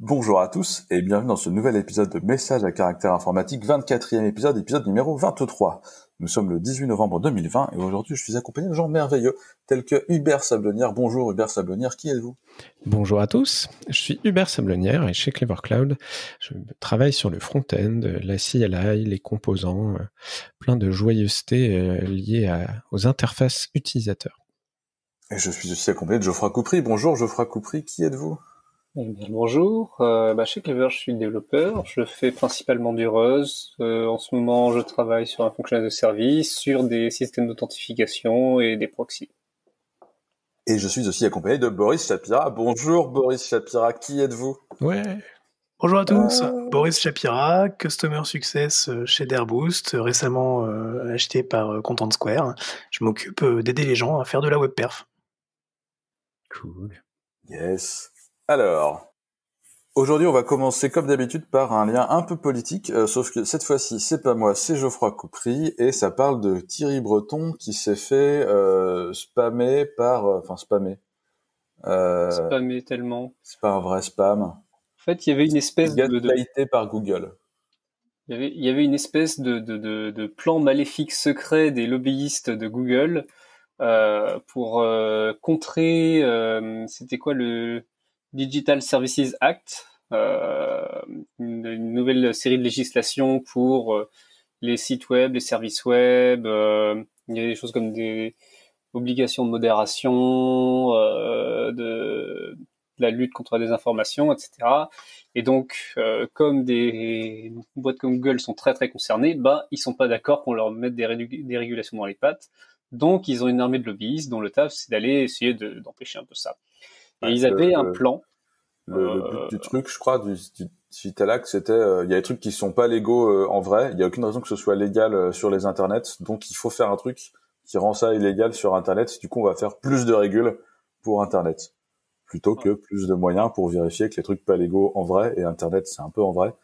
Bonjour à tous et bienvenue dans ce nouvel épisode de Messages à caractère informatique, 24e épisode numéro 23. Nous sommes le 18 novembre 2020 et aujourd'hui je suis accompagné de gens merveilleux tels que Hubert Sablonnière. Bonjour Hubert Sablonnière, qui êtes-vous ? Bonjour à tous, je suis Hubert Sablonnière et chez Clever Cloud, je travaille sur le front-end, la CLI, les composants, plein de joyeusetés liées aux interfaces utilisateurs. Et je suis aussi accompagné de Geoffroy Coupry. Bonjour Geoffroy Coupry, qui êtes-vous ? Eh bien, bonjour, chez Clever, je suis développeur, je fais principalement du Rust. En ce moment, je travaille sur un fonctionnel de service, sur des systèmes d'authentification et des proxys. Et je suis aussi accompagné de Boris Shapira. Bonjour Boris Shapira, qui êtes-vous ? Ouais. Bonjour à tous, Boris Shapira, Customer Success chez Dareboost, récemment acheté par Content Square. Je m'occupe d'aider les gens à faire de la web perf. Cool. Yes. Alors, aujourd'hui on va commencer comme d'habitude par un lien un peu politique, sauf que cette fois-ci c'est pas moi, c'est Geoffroy Coupry, et ça parle de Thierry Breton qui s'est fait spammer par... spammer tellement. C'est pas un vrai spam. En fait, il y avait une espèce gaslighté par Google. Il y avait une espèce de plan maléfique secret des lobbyistes de Google pour contrer, c'était quoi le Digital Services Act, une nouvelle série de législations pour les sites web, les services web. Il y a des choses comme des obligations de modération, de la lutte contre la désinformation, etc. Et donc, comme des boîtes comme Google sont très très concernées, ils sont pas d'accord qu'on leur mette des régulations dans les pattes. Donc, ils ont une armée de lobbyistes dont le taf, c'est d'aller essayer d'empêcher un peu ça. Et ils avaient un plan. Le but du truc, je crois, du Digital Act, c'était, il y a des trucs qui sont pas légaux en vrai. Il y a aucune raison que ce soit légal sur les internets. Donc, il faut faire un truc qui rend ça illégal sur Internet. Du coup, on va faire plus de régules pour Internet, plutôt que plus de moyens pour vérifier que les trucs pas légaux en vrai, et Internet, c'est un peu en vrai,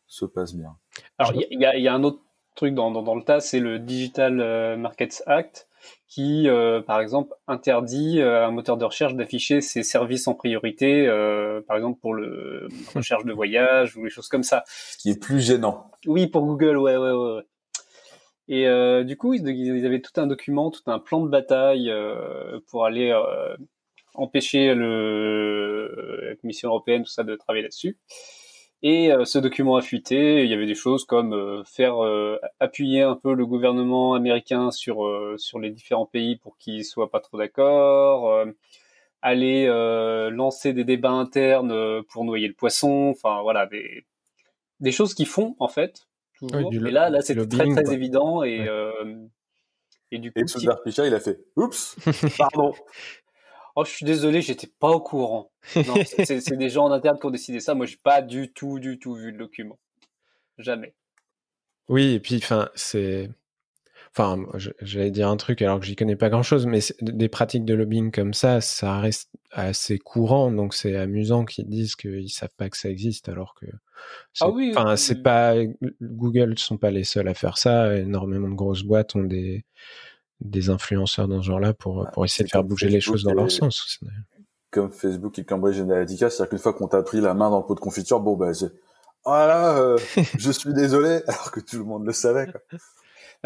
se passent bien. Alors, il y a un autre truc dans le tas, c'est le Digital Markets Act, qui, par exemple, interdit à un moteur de recherche d'afficher ses services en priorité, par exemple pour le recherche de voyage ou les choses comme ça. Ce qui est plus gênant. Oui, pour Google, ouais. Et du coup, ils avaient tout un document, tout un plan de bataille pour aller empêcher la Commission européenne, tout ça, de travailler là-dessus. Et ce document a fuité. Il y avait des choses comme faire appuyer un peu le gouvernement américain sur les différents pays pour qu'ils soient pas trop d'accord, aller lancer des débats internes pour noyer le poisson. Enfin voilà, des choses qu'ils font en fait toujours. Oui, et là c'était très très évident et du coup. Et Sundar Pichai, il a fait oups, pardon. Oh, je suis désolé, j'étais pas au courant. Non, c'est des gens en interne qui ont décidé ça. Moi, j'ai pas du tout vu le document. Jamais. Oui, et puis, j'allais dire un truc alors que j'y connais pas grand-chose, mais des pratiques de lobbying comme ça reste assez courant, donc c'est amusant qu'ils disent qu'ils savent pas que ça existe, alors que c'est pas Google ne sont pas les seuls à faire ça. Énormément de grosses boîtes ont des influenceurs dans ce genre-là pour essayer de faire bouger les choses dans leur sens. Comme Facebook et Cambridge Analytica, c'est-à-dire qu'une fois qu'on t'a pris la main dans le pot de confiture, c'est voilà, je suis désolé, alors que tout le monde le savait, quoi.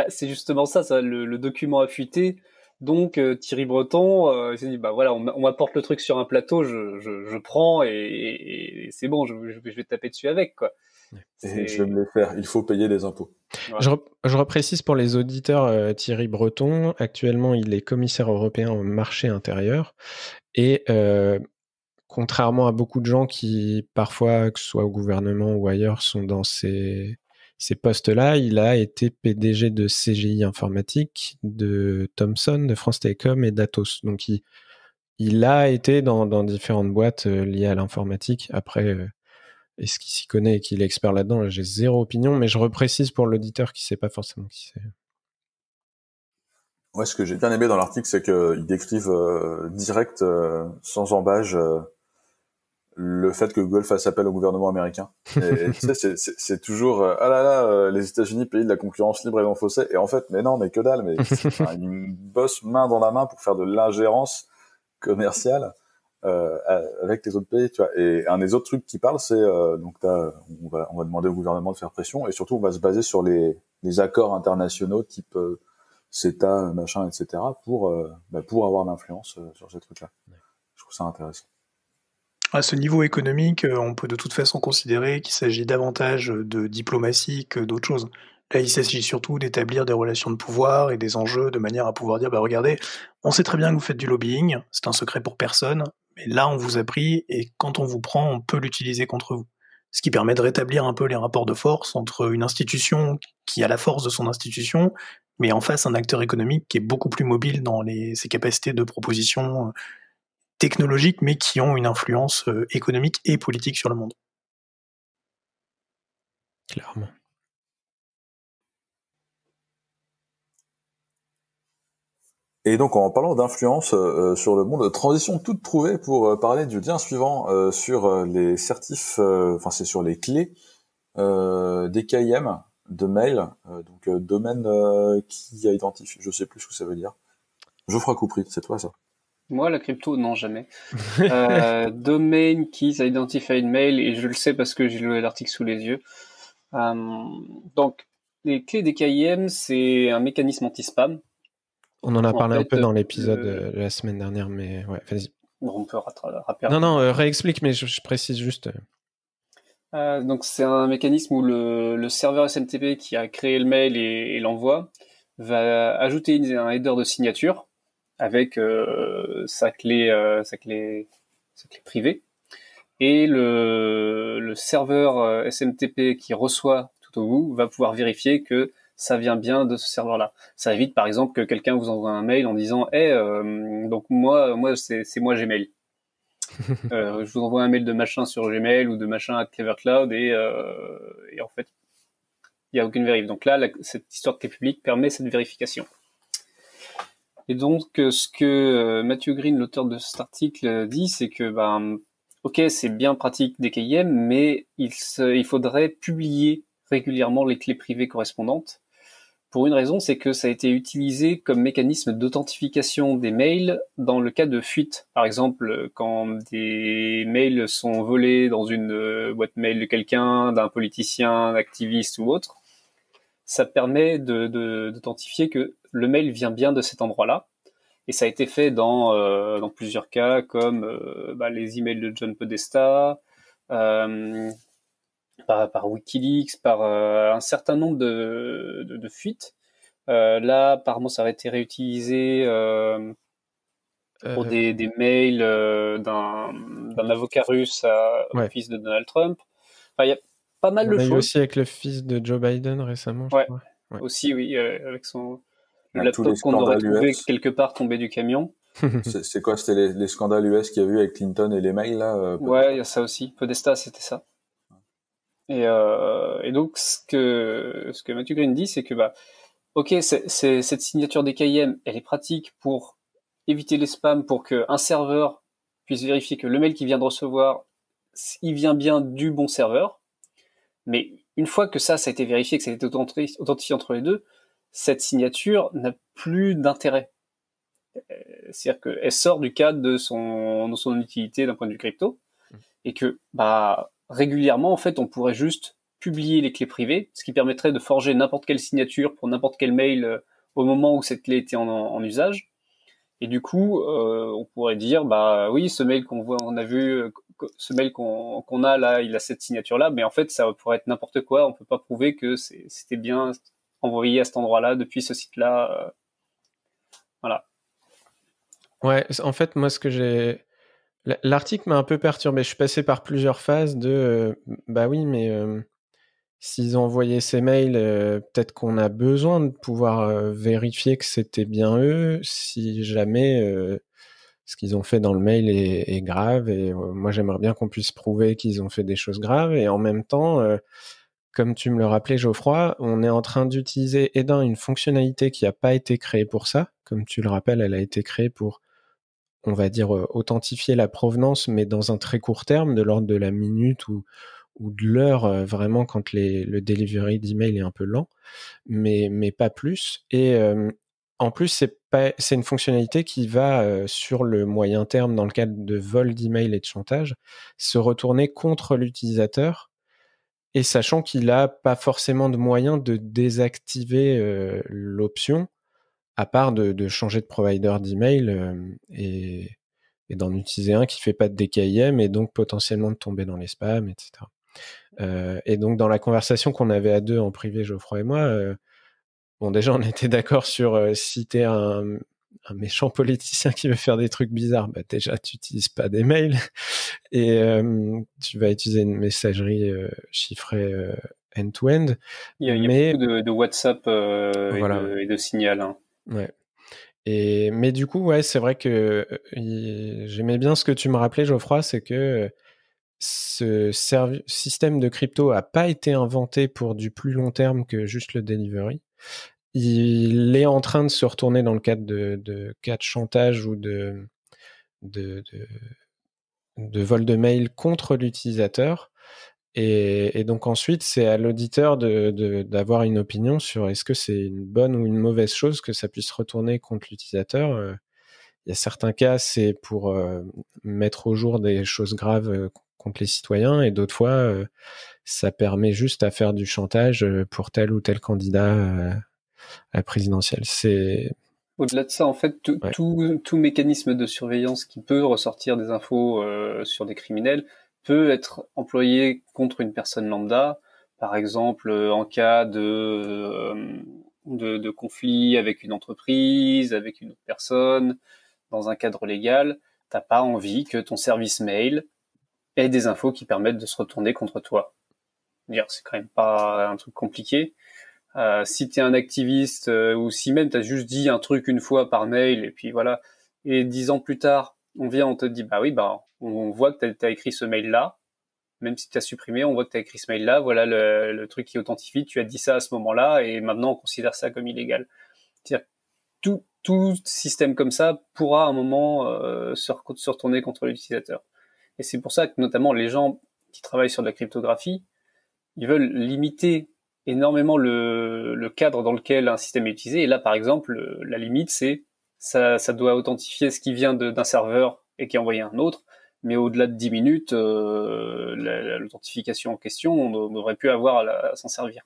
C'est justement ça, le document a fuité. Donc Thierry Breton il s'est dit on m'apporte le truc sur un plateau, je prends et c'est bon, je vais taper dessus avec, quoi. Et je vais me les faire, il faut payer les impôts. Ouais. Je reprécise pour les auditeurs, Thierry Breton, actuellement il est commissaire européen au marché intérieur et contrairement à beaucoup de gens qui parfois, que ce soit au gouvernement ou ailleurs, sont dans ces postes-là, il a été PDG de CGI Informatique, de Thomson, de France Télécom et d'Atos. Donc il a été dans différentes boîtes liées à l'informatique. Après, est-ce qu'il s'y connaît et qu'il est expert là-dedans? Là, j'ai zéro opinion, mais je reprécise pour l'auditeur qui ne sait pas forcément qui c'est. Ouais, ce que j'ai bien aimé dans l'article, c'est qu'ils décrivent direct, sans embâge, le fait que Google fasse appel au gouvernement américain. Et tu sais, c'est toujours les États-Unis, pays de la concurrence libre et non faussée. Et en fait, mais non, mais que dalle, mais ils bossent main dans la main pour faire de l'ingérence commerciale. avec les autres pays, tu vois. Et un des autres trucs qui parle, c'est donc on va demander au gouvernement de faire pression, et surtout on va se baser sur les accords internationaux type CETA, machin, etc. pour avoir l'influence sur ces trucs-là. Je trouve ça intéressant. À ce niveau économique, on peut de toute façon considérer qu'il s'agit davantage de diplomatie que d'autre chose. Là, il s'agit surtout d'établir des relations de pouvoir et des enjeux de manière à pouvoir dire, bah regardez, on sait très bien que vous faites du lobbying, c'est un secret pour personne, mais là on vous a pris et quand on vous prend, on peut l'utiliser contre vous. Ce qui permet de rétablir un peu les rapports de force entre une institution qui a la force de son institution, mais en face un acteur économique qui est beaucoup plus mobile dans ses capacités de proposition technologiques, mais qui ont une influence économique et politique sur le monde. Clairement. Et donc, en parlant d'influence sur le monde, transition toute trouvée pour parler du lien suivant sur les certifs, c'est sur les clés DKIM de mail, donc domaine qui identifie, je sais plus ce que ça veut dire. Geoffroy Coupry, c'est toi ça? Moi, la crypto, non, jamais. Domain Keys Identified Mail, et je le sais parce que j'ai l'article sous les yeux. Donc, les clés DKIM, c'est un mécanisme anti-spam. On en a parlé un peu dans l'épisode de la semaine dernière, mais ouais, vas-y. On peut rappeler. Non, réexplique, mais je précise juste. Donc, c'est un mécanisme où le serveur SMTP qui a créé le mail et l'envoi va ajouter un header de signature avec sa clé privée, et le serveur SMTP qui reçoit tout au bout va pouvoir vérifier que ça vient bien de ce serveur-là. Ça évite par exemple que quelqu'un vous envoie un mail en disant donc moi c'est moi Gmail. Je vous envoie un mail de machin sur Gmail ou de machin à Clevercloud et en fait il n'y a aucune vérif. Donc là cette histoire de clé publique permet cette vérification. Et donc, ce que Matthew Green, l'auteur de cet article, dit, c'est que, ok, c'est bien pratique DKIM, mais il faudrait publier régulièrement les clés privées correspondantes. Pour une raison, c'est que ça a été utilisé comme mécanisme d'authentification des mails dans le cas de fuite. Par exemple, quand des mails sont volés dans une boîte mail de quelqu'un, d'un politicien, d'un activiste ou autre, ça permet d'authentifier que le mail vient bien de cet endroit-là. Et ça a été fait dans plusieurs cas, comme les emails de John Podesta, par Wikileaks, par un certain nombre de fuites. Là, apparemment, ça aurait été réutilisé pour des mails d'un avocat russe au fils de Donald Trump. Enfin, il y a pas mal de choses. Aussi avec le fils de Joe Biden récemment, je crois. Ouais. Aussi, oui, avec le laptop qu'on aurait trouvé quelque part tombé du camion. C'est quoi? C'était les scandales US qu'il y a eu avec Clinton et les mails, là? Ouais, il y a ça aussi. Podesta, c'était ça. Et donc, ce que Matthew Green dit, c'est que, ok, cette signature DKIM, elle est pratique pour éviter les spams, pour qu'un serveur puisse vérifier que le mail qu'il vient de recevoir, il vient bien du bon serveur. Mais une fois que ça a été vérifié, que ça a été authentifié entre les deux, cette signature n'a plus d'intérêt. C'est-à-dire qu'elle sort du cadre de son utilité d'un point de vue crypto, et que régulièrement, en fait, on pourrait juste publier les clés privées, ce qui permettrait de forger n'importe quelle signature pour n'importe quel mail au moment où cette clé était en usage. Et du coup, on pourrait dire, oui, ce mail qu'on voit, on a vu, ce mail qu'on a là, il a cette signature-là, mais en fait, ça pourrait être n'importe quoi. On peut pas prouver que c'était bien envoyé à cet endroit-là depuis ce site-là. Voilà. Ouais, en fait, moi, l'article m'a un peu perturbé. Je suis passé par plusieurs phases de oui, mais s'ils ont envoyé ces mails, peut-être qu'on a besoin de pouvoir vérifier que c'était bien eux, si jamais ce qu'ils ont fait dans le mail est grave. Et moi, j'aimerais bien qu'on puisse prouver qu'ils ont fait des choses graves. Et en même temps, comme tu me le rappelais, Geoffroy, on est en train d'utiliser une fonctionnalité qui n'a pas été créée pour ça. Comme tu le rappelles, elle a été créée pour, on va dire, authentifier la provenance, mais dans un très court terme, de l'ordre de la minute ou de l'heure, vraiment quand le delivery d'email est un peu lent, mais pas plus. Et en plus, c'est c'est une fonctionnalité qui va, sur le moyen terme, dans le cadre de vol d'email et de chantage, se retourner contre l'utilisateur, et sachant qu'il n'a pas forcément de moyen de désactiver l'option, à part de changer de provider d'email et d'en utiliser un qui fait pas de DKIM et donc potentiellement de tomber dans les spams, etc. Et donc dans la conversation qu'on avait à deux en privé, Geoffroy et moi, bon déjà on était d'accord sur si t'es un méchant politicien qui veut faire des trucs bizarres, bah déjà tu n'utilises pas des mails et tu vas utiliser une messagerie chiffrée end-to-end. Il y a beaucoup de WhatsApp voilà. et de Signal. Hein. Ouais. Mais du coup, ouais, c'est vrai que j'aimais bien ce que tu me rappelais, Geoffroy, c'est que ce système de crypto a pas été inventé pour du plus long terme que juste le delivery. Il est en train de se retourner dans le cadre de cas de chantage ou de vol de mail contre l'utilisateur. Et donc ensuite, c'est à l'auditeur d'avoir une opinion sur est-ce que c'est une bonne ou une mauvaise chose que ça puisse retourner contre l'utilisateur. Il y a certains cas, c'est pour mettre au jour des choses graves contre les citoyens, et d'autres fois, ça permet juste à faire du chantage pour tel ou tel candidat à la présidentielle. Au-delà de ça, en fait, tout mécanisme de surveillance qui peut ressortir des infos sur des criminels peut être employé contre une personne lambda. Par exemple, en cas de conflit avec une entreprise, avec une autre personne, dans un cadre légal, t'as pas envie que ton service mail ait des infos qui permettent de se retourner contre toi. C'est quand même pas un truc compliqué. Si t'es un activiste ou si même t'as juste dit un truc une fois par mail et puis voilà, et 10 ans plus tard, on te dit bah oui, on voit que t'as écrit ce mail-là, même si t'as supprimé, on voit que t'as écrit ce mail-là, voilà le truc qui authentifie, tu as dit ça à ce moment-là et maintenant on considère ça comme illégal. C'est-à-dire tout système comme ça pourra à un moment se retourner contre l'utilisateur. Et c'est pour ça que notamment les gens qui travaillent sur de la cryptographie, ils veulent limiter énormément le cadre dans lequel un système est utilisé. Et là, par exemple, la limite, c'est ça doit authentifier ce qui vient d'un serveur et qui est envoyé à un autre. Mais au-delà de 10 minutes, l'authentification en question, on devrait plus avoir à s'en servir.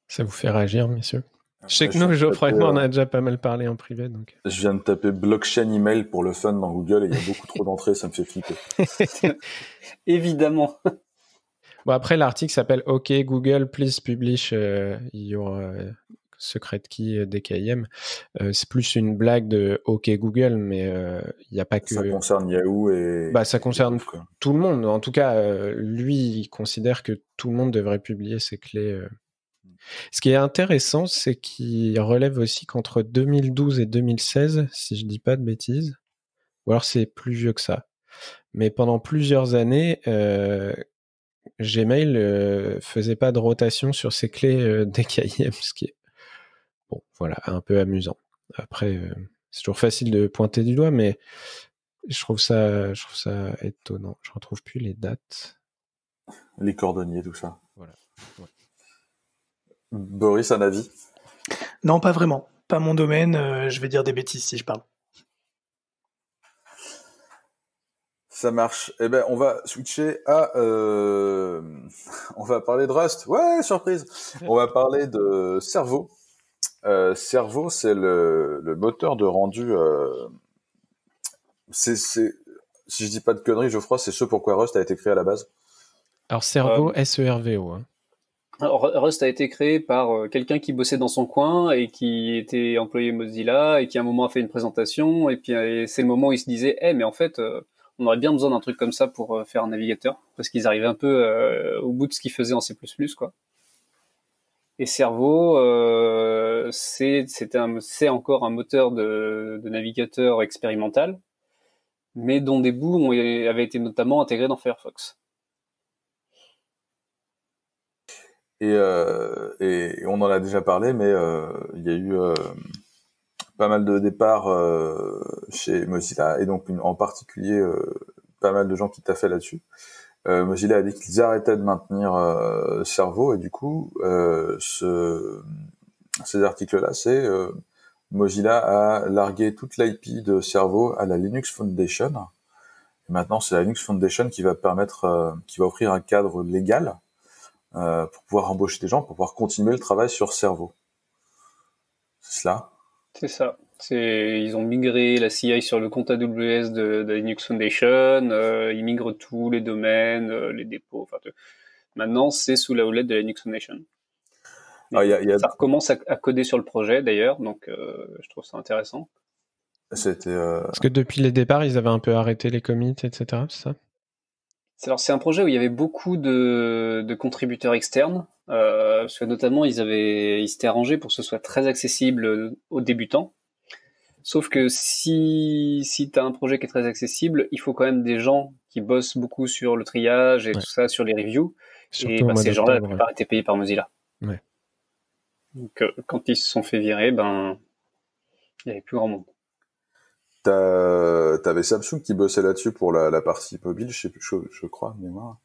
Ça vous fait réagir, messieurs? Je sais que nous, Geoffroy et moi, on a déjà pas mal parlé en privé. Donc. Je viens de taper blockchain email pour le fun dans Google et il y a beaucoup trop d'entrées, ça me fait flipper. Évidemment. Bon, après, l'article s'appelle OK Google, please publish your secret key DKIM. C'est plus une blague de OK Google, mais il n'y a pas que... Ça concerne Yahoo et... ça concerne tout le monde. En tout cas, lui, il considère que tout le monde devrait publier ses clés... Ce qui est intéressant, c'est qu'il relève aussi qu'entre 2012 et 2016, si je dis pas de bêtises, ou alors c'est plus vieux que ça, mais pendant plusieurs années, Gmail faisait pas de rotation sur ses clés DKIM, ce qui est bon, voilà, un peu amusant. Après, c'est toujours facile de pointer du doigt, mais je trouve ça étonnant. Je retrouve plus les dates. Les cordonniers, tout ça. Voilà. Ouais. Boris, un avis? Non, pas vraiment. Pas mon domaine. Je vais dire des bêtises si je parle. Ça marche. Eh ben, on va switcher à... on va parler de Rust. Ouais, surprise. On va parler de Cerveau. Cerveau, c'est le moteur de rendu... si je dis pas de conneries, Geoffroy, c'est ce pourquoi Rust a été créé à la base. Alors Cerveau, SERVO. Hein. Alors, Rust a été créé par quelqu'un qui bossait dans son coin et qui était employé Mozilla et qui à un moment a fait une présentation et puis c'est le moment où il se disait mais en fait on aurait bien besoin d'un truc comme ça pour faire un navigateur parce qu'ils arrivaient un peu au bout de ce qu'ils faisaient en C++, quoi. Et Cerveau c'est encore un moteur de navigateur expérimental mais dont des bouts avaient été notamment intégrés dans Firefox. Et on en a déjà parlé, mais il y a eu pas mal de départs chez Mozilla, et donc en particulier pas mal de gens qui taffaient là-dessus. Mozilla a dit qu'ils arrêtaient de maintenir Cerveau, et du coup ces articles-là, c'est Mozilla a largué toute l'IP de Cerveau à la Linux Foundation. Et maintenant, c'est la Linux Foundation qui va qui va offrir un cadre légal pour pouvoir embaucher des gens, pour pouvoir continuer le travail sur Cerveau. C'est cela? C'est ça. Ils ont migré la CI sur le compte AWS de la Linux Foundation, ils migrent tous les domaines, les dépôts, maintenant c'est sous la houlette de la Linux Foundation. Ça recommence à coder sur le projet d'ailleurs, donc je trouve ça intéressant. Parce que depuis les départs, ils avaient un peu arrêté les commits, etc., c'est ça? Alors c'est un projet où il y avait beaucoup de contributeurs externes, parce que notamment ils s'étaient arrangés pour que ce soit très accessible aux débutants. Sauf que si tu as un projet qui est très accessible, il faut quand même des gens qui bossent beaucoup sur le triage et tout ça, sur les reviews. Surtout et ces gens-là, la plupart étaient payés par Mozilla. Ouais. Donc quand ils se sont fait virer, il n'y avait plus grand monde. T'avais Samsung qui bossait là-dessus pour la partie mobile, je crois, de mémoire.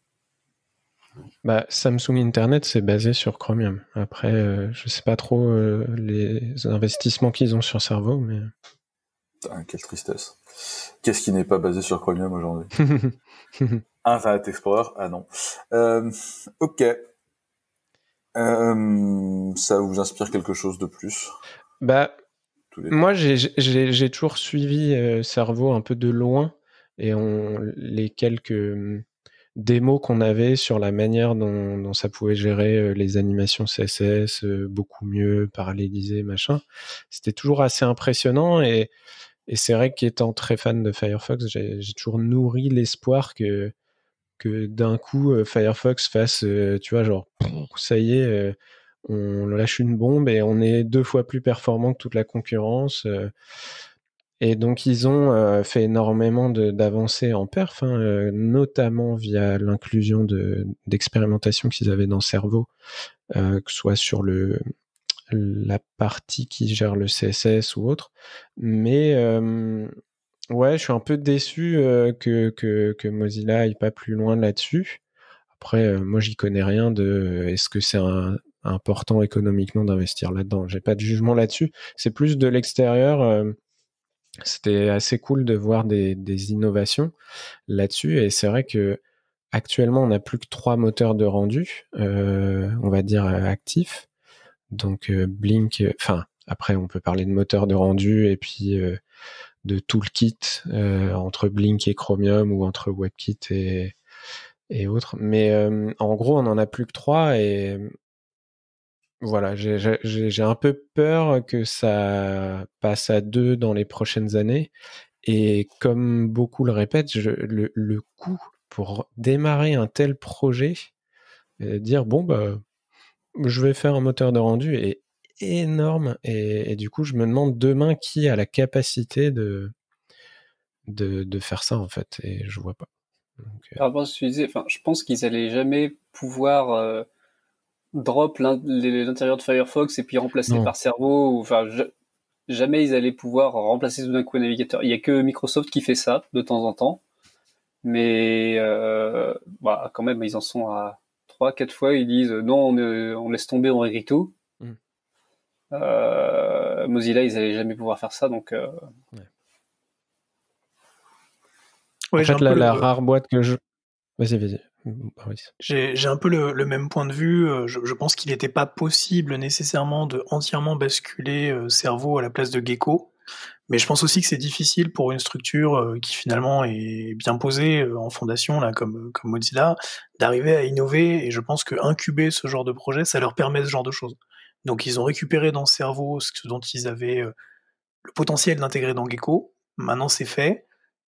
Samsung Internet, c'est basé sur Chromium. Après, je sais pas trop les investissements qu'ils ont sur Cerveau, mais... Quelle tristesse. Qu'est-ce qui n'est pas basé sur Chromium aujourd'hui? Internet Explorer? Ah non. Ok. Ça vous inspire quelque chose de plus? Moi, j'ai toujours suivi Cerveau un peu de loin, et les quelques démos qu'on avait sur la manière dont ça pouvait gérer les animations CSS beaucoup mieux, parallélisées, machin. C'était toujours assez impressionnant, et c'est vrai qu'étant très fan de Firefox, j'ai toujours nourri l'espoir que d'un coup Firefox fasse, tu vois, genre, ça y est, on lâche une bombe et on est 2 fois plus performant que toute la concurrence. Et donc, ils ont fait énormément d'avancées en perf, notamment via l'inclusion d'expérimentation qu'ils avaient dans Cerveau, que ce soit sur la partie qui gère le CSS ou autre. Mais ouais, je suis un peu déçu que Mozilla aille pas plus loin là-dessus. Après, moi, j'y connais rien de est-ce que c'est important économiquement d'investir là-dedans. J'ai pas de jugement là-dessus. C'est plus de l'extérieur. C'était assez cool de voir des innovations là-dessus. Et c'est vrai que actuellement, on n'a plus que 3 moteurs de rendu, on va dire actifs. Donc Blink. Après, on peut parler de moteur de rendu et puis de toolkit entre Blink et Chromium ou entre WebKit et autres. Mais en gros, on n'en a plus que 3 et voilà, j'ai un peu peur que ça passe à 2 dans les prochaines années. Et comme beaucoup le répètent, le coût pour démarrer un tel projet, dire je vais faire un moteur de rendu est énorme. Et du coup, je me demande demain qui a la capacité de faire ça en fait. Et je vois pas. Par rapport à ce que tu disais, je pense qu'ils allaient jamais pouvoir drop l'intérieur de Firefox et puis remplacer par Cerveau. Jamais ils allaient pouvoir remplacer tout d'un coup un navigateur. Il y a que Microsoft qui fait ça de temps en temps, mais quand même ils en sont à 3-4 fois. Ils disent non, on laisse tomber, on réécrit tout. Mozilla, ils allaient jamais pouvoir faire ça, donc. En fait, la rare boîte que je... Vas-y. J'ai un peu le même point de vue. Je pense qu'il n'était pas possible nécessairement de entièrement basculer Cerveau à la place de Gecko. Mais je pense aussi que c'est difficile pour une structure qui finalement est bien posée en fondation, là, comme Mozilla, d'arriver à innover. Et je pense que incuber ce genre de projet, ça leur permet ce genre de choses. Donc ils ont récupéré dans Cerveau ce dont ils avaient le potentiel d'intégrer dans Gecko. Maintenant c'est fait.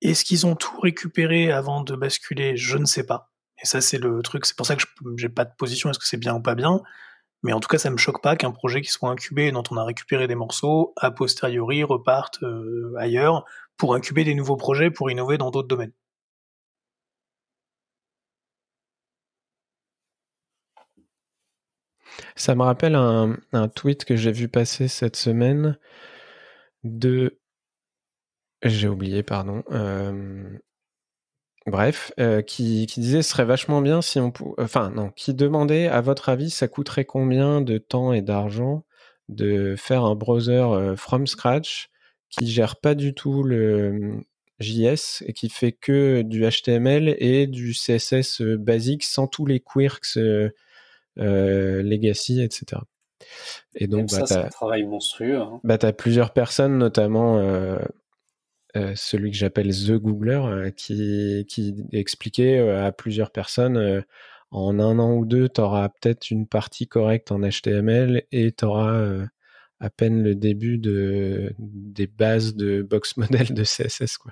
Est-ce qu'ils ont tout récupéré avant de basculer? Je ne sais pas. Et ça, c'est le truc. C'est pour ça que j'ai pas de position. Est-ce que c'est bien ou pas bien? Mais en tout cas, ça me choque pas qu'un projet qui soit incubé, dont on a récupéré des morceaux, a posteriori reparte ailleurs pour incuber des nouveaux projets, pour innover dans d'autres domaines. Ça me rappelle un tweet que j'ai vu passer cette semaine de... J'ai oublié, pardon. Bref, qui disait ce serait vachement bien si on qui demandait à votre avis ça coûterait combien de temps et d'argent de faire un browser from scratch qui gère pas du tout le JS et qui fait que du HTML et du CSS basique sans tous les quirks legacy, etc. Et donc, ça, c'est un travail monstrueux. Hein. T'as plusieurs personnes, notamment celui que j'appelle The Googler, qui expliquait à plusieurs personnes en 1 an ou 2, tu auras peut-être une partie correcte en HTML et tu auras à peine le début des bases de box model de CSS, quoi.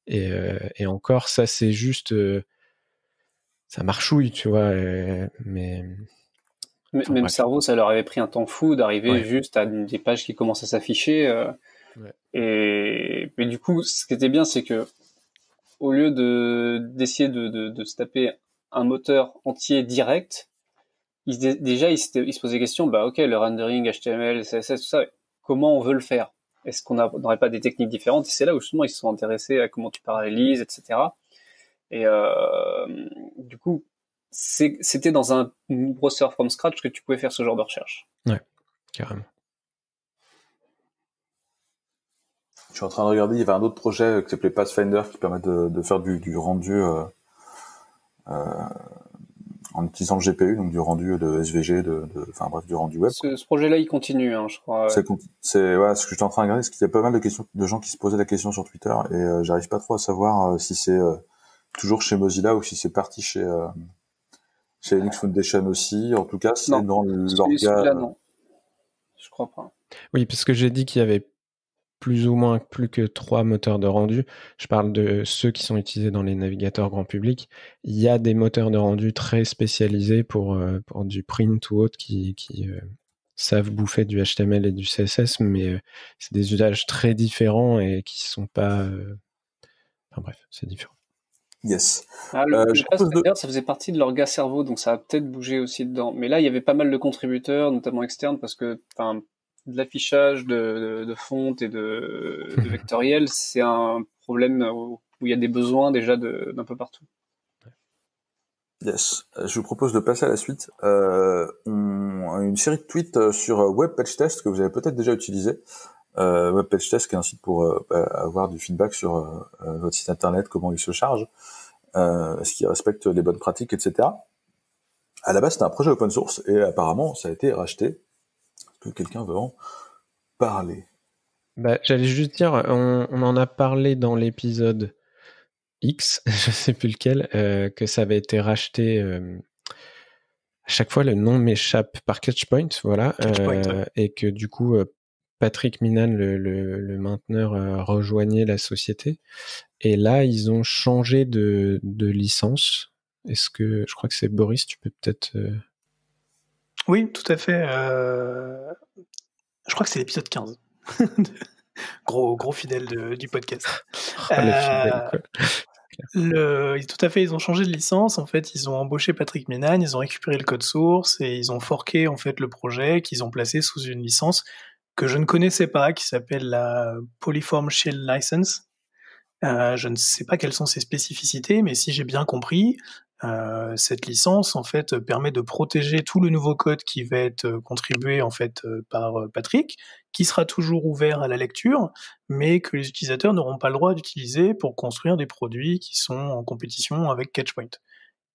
Et encore, ça, c'est juste... ça marchouille, tu vois. Mais même Cerveau, ça leur avait pris un temps fou d'arriver juste à des pages qui commencent à s'afficher. Et du coup, ce qui était bien, c'est que au lieu d'essayer de se taper un moteur entier direct, ils se posaient la question, ok, le rendering HTML, CSS, tout ça, comment on veut le faire? Est-ce qu'on n'aurait pas des techniques différentes? Et c'est là où justement ils se sont intéressés à comment tu parallélises, etc. Et du coup, c'était dans un browser from scratch que tu pouvais faire ce genre de recherche. Ouais, carrément. Je suis en train de regarder, il y avait un autre projet qui s'appelait Pathfinder qui permet de faire du rendu en utilisant le GPU, donc du rendu de SVG, enfin bref, du rendu web. Ce projet-là, il continue, hein, je crois. C'est ce que j'étais en train de regarder, c'est qu'il y a pas mal de gens qui se posaient la question sur Twitter et j'arrive pas trop à savoir si c'est toujours chez Mozilla ou si c'est parti chez Linux Foundation aussi. En tout cas, c'est dans l'orga. Non, je crois pas. Oui, parce que j'ai dit qu'il y avait plus ou moins plus que 3 moteurs de rendu. Je parle de ceux qui sont utilisés dans les navigateurs grand public. Il y a des moteurs de rendu très spécialisés pour du print ou autre qui savent bouffer du HTML et du CSS, mais c'est des usages très différents et qui sont pas... Enfin bref, c'est différent. Yes. Le Pathfinder, ça faisait partie de l'orga Cerveau, donc ça a peut-être bougé aussi dedans. Mais là, il y avait pas mal de contributeurs, notamment externes, parce que de l'affichage de fonte et de vectoriel, c'est un problème où il y a des besoins déjà d'un peu partout. Yes. Je vous propose de passer à la suite. Une série de tweets sur Web Page Test que vous avez peut-être déjà utilisé. Web Page Test, qui est un site pour avoir du feedback sur votre site internet, comment il se charge, est-ce qu'il respecte les bonnes pratiques, etc. À la base, c'était un projet open source et apparemment, ça a été racheté. Est-ce que quelqu'un veut en parler? J'allais juste dire, on en a parlé dans l'épisode X, je sais plus lequel, que ça avait été racheté. À chaque fois, le nom m'échappe par Catchpoint, voilà, et que du coup, Patrick Minan, le mainteneur, rejoignait la société. Et là, ils ont changé de licence. Est-ce que je crois que c'est Boris, tu peux peut-être. Oui, tout à fait. Je crois que c'est l'épisode 15. Gros fidèle du podcast. Le fidèle, quoi. Tout à fait, ils ont changé de licence. En fait, ils ont embauché Patrick Minan, ils ont récupéré le code source et ils ont forqué en fait le projet qu'ils ont placé sous une licence que je ne connaissais pas, qui s'appelle la Polyform Shell License. Je ne sais pas quelles sont ses spécificités, mais si j'ai bien compris, cette licence en fait permet de protéger tout le nouveau code qui va être contribué en fait par Patrick, qui sera toujours ouvert à la lecture, mais que les utilisateurs n'auront pas le droit d'utiliser pour construire des produits qui sont en compétition avec Catchpoint.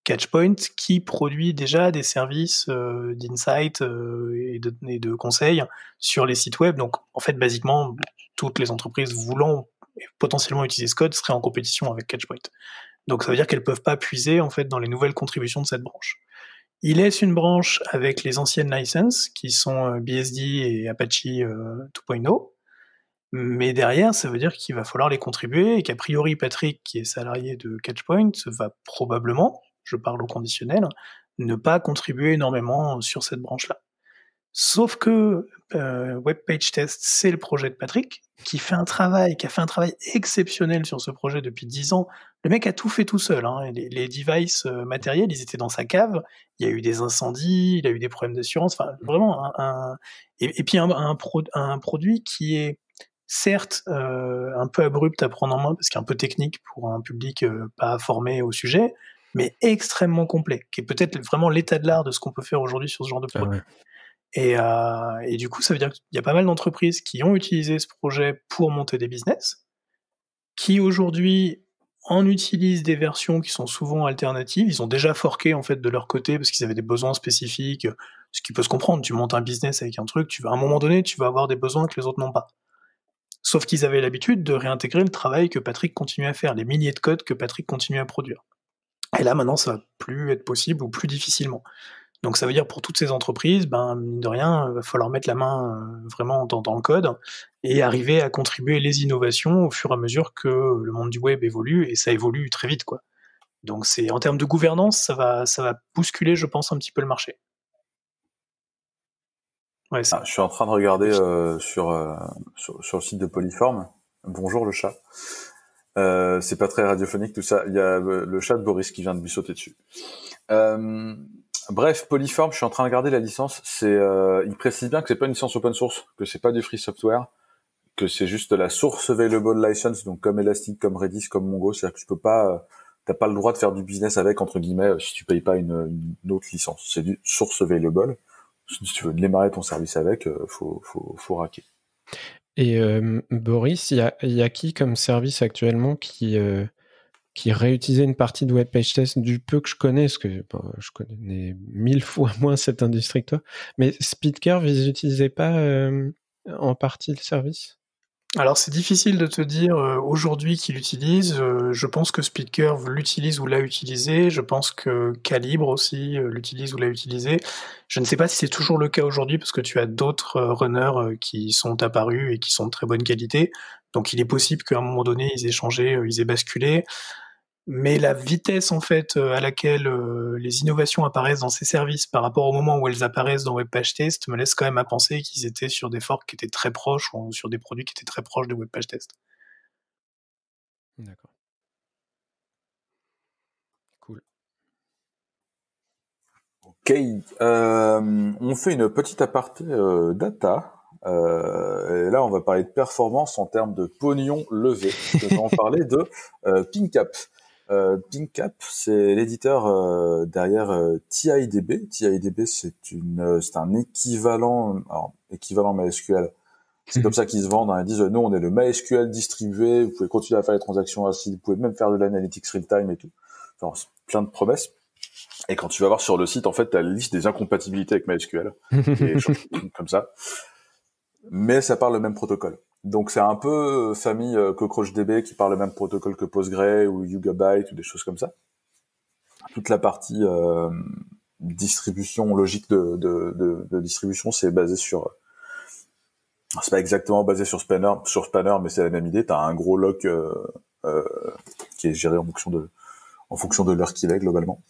Catchpoint qui produit déjà des services d'insight et de conseils sur les sites web. Donc en fait, basiquement, toutes les entreprises voulant potentiellement utiliser ce code seraient en compétition avec Catchpoint. Donc ça veut dire qu'elles peuvent pas puiser en fait dans les nouvelles contributions de cette branche. Il laisse une branche avec les anciennes licenses qui sont BSD et Apache 2.0, mais derrière ça veut dire qu'il va falloir les contribuer et qu'a priori Patrick, qui est salarié de Catchpoint, va probablement, je parle au conditionnel, ne pas contribuer énormément sur cette branche-là. Sauf que Web Page Test, c'est le projet de Patrick, qui a fait un travail exceptionnel sur ce projet depuis 10 ans. Le mec a tout fait tout seul. Hein. Les devices matériels, ils étaient dans sa cave. Il y a eu des incendies, il a eu des problèmes d'assurance. Enfin, vraiment et puis un produit qui est certes un peu abrupt à prendre en main parce qu'il est un peu technique pour un public pas formé au sujet, mais extrêmement complet, qui est peut-être vraiment l'état de l'art de ce qu'on peut faire aujourd'hui sur ce genre de produit. Ouais. Et du coup, ça veut dire qu'il y a pas mal d'entreprises qui ont utilisé ce projet pour monter des business, qui aujourd'hui en utilisent des versions qui sont souvent alternatives. Ils ont déjà forqué en fait de leur côté parce qu'ils avaient des besoins spécifiques, ce qui peut se comprendre. Tu montes un business avec un truc, à un moment donné, tu vas avoir des besoins que les autres n'ont pas. Sauf qu'ils avaient l'habitude de réintégrer le travail que Patrick continuait à faire, les milliers de codes que Patrick continuait à produire. Et là, maintenant, ça va plus être possible ou plus difficilement. Donc ça veut dire pour toutes ces entreprises, mine de rien, il va falloir mettre la main vraiment dans le code et arriver à contribuer les innovations au fur et à mesure que le monde du web évolue, et ça évolue très vite, quoi. Donc c'est, en termes de gouvernance, ça va bousculer, je pense, un petit peu le marché. Ouais, je suis en train de regarder sur le site de Polyform. Bonjour le chat. C'est pas très radiophonique tout ça. Il y a le chat de Boris qui vient de lui sauter dessus. Bref, Polyform, je suis en train de regarder la licence. Il précise bien que c'est pas une licence open source, que c'est pas du free software, que c'est juste de la source available license, donc comme Elastic, comme Redis, comme Mongo. C'est-à-dire que tu peux pas, t'as pas le droit de faire du business avec, entre guillemets, si tu payes pas une autre licence. C'est du source available. Si tu veux démarrer ton service avec, faut raquer. Et Boris, il y a qui comme service actuellement qui réutilisait une partie de web page test, du peu que je connais, parce que je connais 1000 fois moins cette industrie que toi. Mais SpeedCurve, ils n'utilisaient pas en partie le service? Alors c'est difficile de te dire aujourd'hui qui l'utilise. Je pense que SpeedCurve l'utilise ou l'a utilisé. Je pense que Calibre aussi l'utilise ou l'a utilisé. Je ne sais pas si c'est toujours le cas aujourd'hui parce que tu as d'autres runners qui sont apparus et qui sont de très bonne qualité. Donc il est possible qu'à un moment donné ils aient changé, ils aient basculé. Mais la vitesse en fait à laquelle les innovations apparaissent dans ces services par rapport au moment où elles apparaissent dans WebPageTest me laisse quand même à penser qu'ils étaient sur des forks qui étaient très proches ou sur des produits qui étaient très proches de WebPageTest. D'accord. Cool. Ok, on fait une petite aparté data. Et là, on va parler de performance en termes de pognon levé. On va en parler de PingCap. PingCap, c'est l'éditeur derrière TIDB. TIDB, c'est un équivalent MySQL. C'est comme ça qu'ils se vendent. Ils disent, nous, on est le MySQL distribué. Vous pouvez continuer à faire les transactions ainsi. Vous pouvez même faire de l'analytics real-time et tout. Enfin, c'est plein de promesses. Et quand tu vas voir sur le site, en fait, t'as la liste des incompatibilités avec MySQL. Et comme ça. Mais ça parle le même protocole. Donc c'est un peu famille CockroachDB qui parle le même protocole que Postgre ou Yugabyte ou des choses comme ça. Toute la partie distribution, logique de distribution, c'est basé sur... c'est pas exactement basé sur Spanner, mais c'est la même idée. T'as un gros lock qui est géré en fonction de l'heure qu'il est globalement.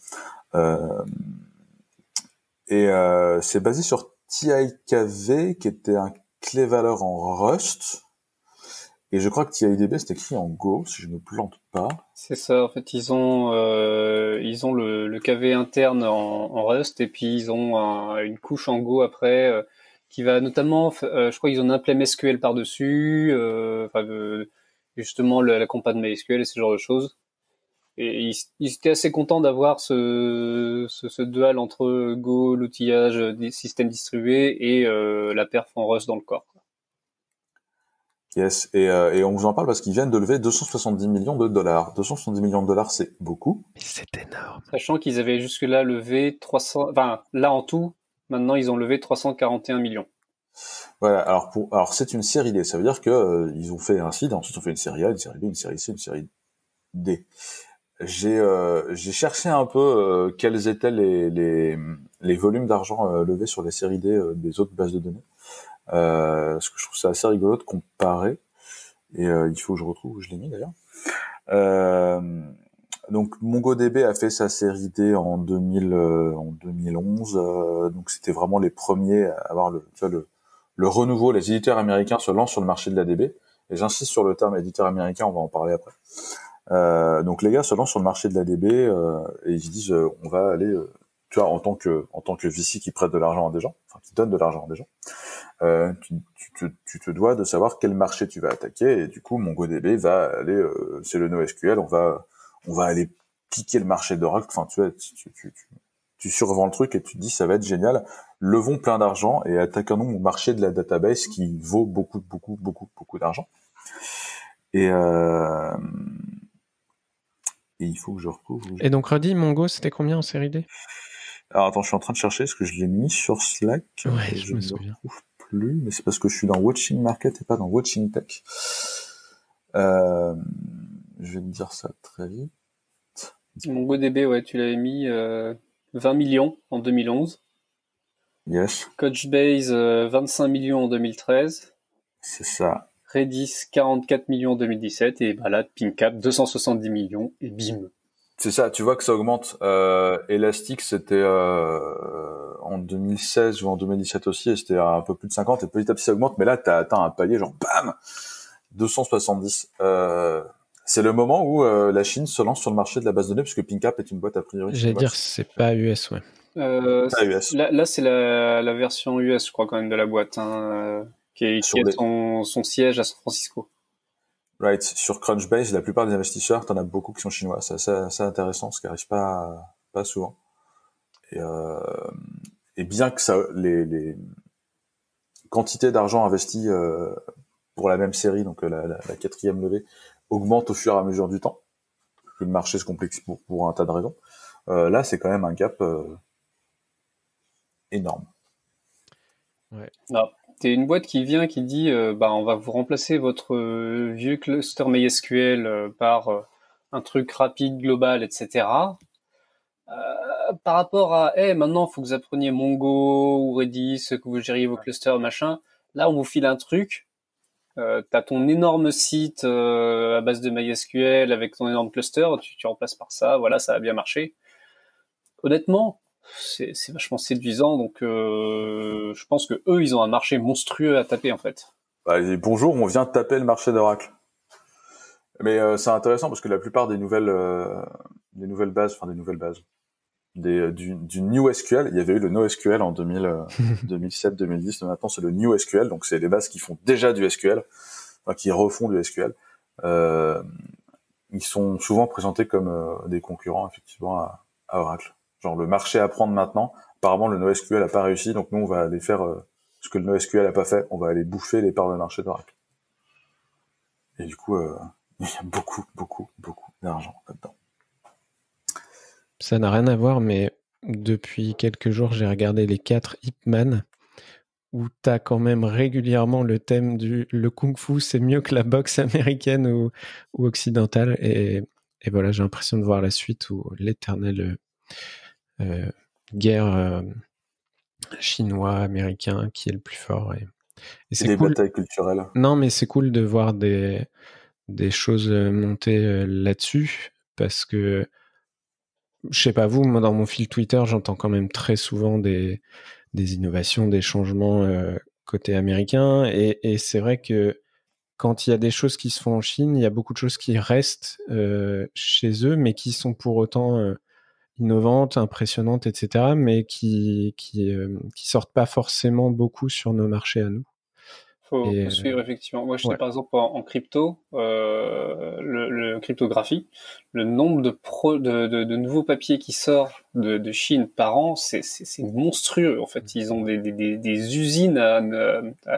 C'est basé sur TIKV qui était un clé valeur en Rust, et je crois que TIDB c'est écrit en Go si je ne me plante pas. C'est ça, en fait ils ont le KV interne en Rust, et puis ils ont une couche en Go après qui va notamment, je crois qu'ils ont un implément SQL par dessus, justement la compa de MySQL et ce genre de choses. Et ils étaient assez contents d'avoir ce dual entre Go, l'outillage des systèmes distribués, et la perf en Rust dans le corps. Yes, et on vous en parle parce qu'ils viennent de lever 270 millions de dollars. 270 millions de dollars, c'est beaucoup. C'est énorme. Sachant qu'ils avaient jusque-là levé 300... Enfin, là en tout, maintenant ils ont levé 341 millions. Voilà, alors c'est une série D. Ça veut dire que ils ont fait un seed, ensuite on fait une série A, une série B, une série C, une série D. J'ai cherché un peu quels étaient les volumes d'argent levés sur les séries D des autres bases de données, parce que je trouve ça assez rigolo de comparer, et il faut que je retrouve où je l'ai mis d'ailleurs. Donc MongoDB a fait sa série D en 2011, donc c'était vraiment les premiers à avoir le renouveau. Les éditeurs américains se lancent sur le marché de la DB, et j'insiste sur le terme éditeur américain, on va en parler après. Donc les gars se lancent sur le marché de la DB et ils se disent on va aller, tu vois, en tant que VC qui prête de l'argent à des gens, enfin qui donne de l'argent à des gens, tu te dois de savoir quel marché tu vas attaquer, et du coup MongoDB va aller, c'est le NoSQL, on va aller piquer le marché d'Oracle. Enfin tu vois, tu survends le truc et tu te dis ça va être génial. levons plein d'argent et attaquons au marché de la database qui vaut beaucoup d'argent. Et il faut que je retrouve. Et donc, redis, Mongo, c'était combien en série D? Alors attends, je suis en train de chercher parce que je l'ai mis sur Slack. Ouais, et je me ne souviens. le retrouve plus, mais c'est parce que je suis dans Watching Market et pas dans Watching Tech. Je vais te dire ça très vite. MongoDB, ouais, tu l'avais mis 20 millions en 2011. Yes, Couchbase, 25 millions en 2013. c'est ça. Redis, 44 millions en 2017. Et bah là, PingCap, 270 millions. Et bim. C'est ça, tu vois que ça augmente. Elastic, c'était en 2016 ou en 2017 aussi, et c'était un peu plus de 50, et petit à petit ça augmente, mais là, t'as atteint un palier, genre, bam 270. C'est le moment où la Chine se lance sur le marché de la base de données, puisque PingCap est une boîte a priori. J'allais dire, c'est pas US, ouais. Pas US. Là, c'est la version US, je crois, quand même, de la boîte, hein, qui a son siège à San Francisco. Right. Sur Crunchbase, la plupart des investisseurs, t'en as beaucoup qui sont chinois. C'est assez intéressant, ce qui arrive pas souvent. Et bien que ça, les quantités d'argent investies pour la même série, donc la quatrième levée, augmentent au fur et à mesure du temps. Que le marché se complexifie pour un tas de raisons. Là, c'est quand même un gap énorme. Ouais. Ah, t'es une boîte qui vient, qui dit on va vous remplacer votre vieux cluster MySQL par un truc rapide, global, etc. Par rapport à maintenant il faut que vous appreniez Mongo ou Redis, que vous gériez vos clusters, machin. Là, on vous file un truc. T'as ton énorme site à base de MySQL avec ton énorme cluster, tu remplaces par ça, voilà, ça a bien marché. Honnêtement, c'est vachement séduisant, donc je pense que eux, ils ont un marché monstrueux à taper en fait. Et bonjour, on vient de taper le marché d'Oracle. Mais c'est intéressant parce que la plupart des nouvelles bases, du New SQL, il y avait eu le NoSQL en 2007, 2010, maintenant c'est le New SQL, donc c'est les bases qui font déjà du SQL, enfin, qui refont du SQL. Ils sont souvent présentés comme des concurrents effectivement à Oracle. Genre le marché à prendre maintenant. Apparemment le NoSQL a pas réussi, donc nous on va aller faire ce que le NoSQL a pas fait. On va aller bouffer les parts de marché d'Oracle. Et du coup, il y a beaucoup d'argent là-dedans. Ça n'a rien à voir, mais depuis quelques jours, j'ai regardé les 4 Ip Man, où tu as quand même régulièrement le thème du le kung-fu, c'est mieux que la boxe américaine ou occidentale. Et voilà, j'ai l'impression de voir la suite où l'éternelle guerre chinois-américain qui est le plus fort. Et c'est des cool. Batailles culturelles. Non, mais c'est cool de voir des choses montées là-dessus, parce que je sais pas vous, moi dans mon fil Twitter, j'entends quand même très souvent des innovations, des changements côté américain, et c'est vrai que quand il y a des choses qui se font en Chine, il y a beaucoup de choses qui restent chez eux, mais qui sont pour autant innovantes, impressionnantes, etc., mais qui sortent pas forcément beaucoup sur nos marchés à nous. Faut suivre effectivement. Moi, je sais par exemple en crypto, le cryptographie, le nombre de nouveaux papiers qui sortent de Chine par an, c'est monstrueux en fait. Ils ont des usines à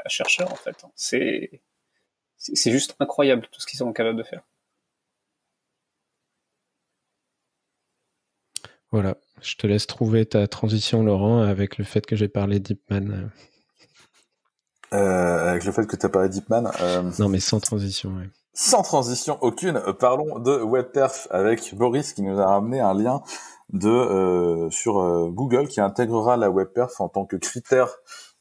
chercheurs en fait. C'est juste incroyable tout ce qu'ils sont capables de faire. Voilà, je te laisse trouver ta transition, Laurent, avec le fait que j'ai parlé d'Ipman. Avec le fait que tu as parlé d'Ipman. Non, mais sans transition, oui. Sans transition aucune, parlons de WebPerf avec Boris qui nous a ramené un lien sur Google qui intégrera la WebPerf en tant que critère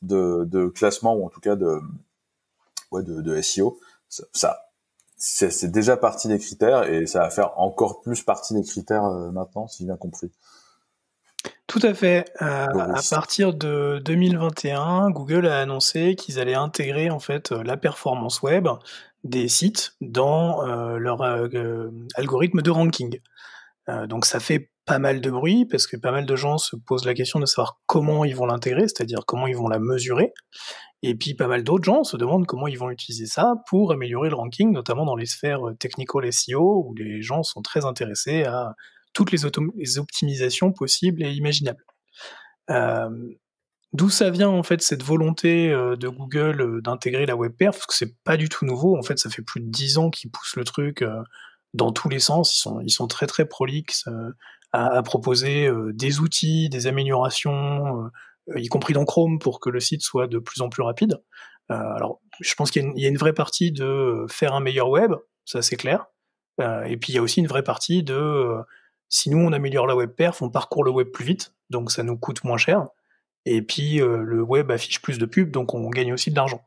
de classement ou en tout cas de SEO. C'est déjà partie des critères et ça va faire encore plus partie des critères maintenant, si j'ai bien compris. Tout à fait. À partir de 2021, Google a annoncé qu'ils allaient intégrer en fait la performance web des sites dans leur algorithme de ranking. Donc ça fait pas mal de bruit parce que pas mal de gens se posent la question de savoir comment ils vont l'intégrer, c'est-à-dire comment ils vont la mesurer. Et puis pas mal d'autres gens se demandent comment ils vont utiliser ça pour améliorer le ranking, notamment dans les sphères technical SEO où les gens sont très intéressés à toutes les optimisations possibles et imaginables. D'où ça vient en fait cette volonté de Google d'intégrer la WebPerf, parce que c'est pas du tout nouveau. En fait, ça fait plus de 10 ans qu'ils poussent le truc dans tous les sens. Ils sont très très prolixes à proposer des outils, des améliorations, y compris dans Chrome pour que le site soit de plus en plus rapide. Alors, je pense qu'il y a une vraie partie de faire un meilleur web, ça c'est clair. Et puis il y a aussi une vraie partie de si nous on améliore la WebPerf, on parcourt le web plus vite, donc ça nous coûte moins cher. Et puis le web affiche plus de pubs, donc on gagne aussi de l'argent.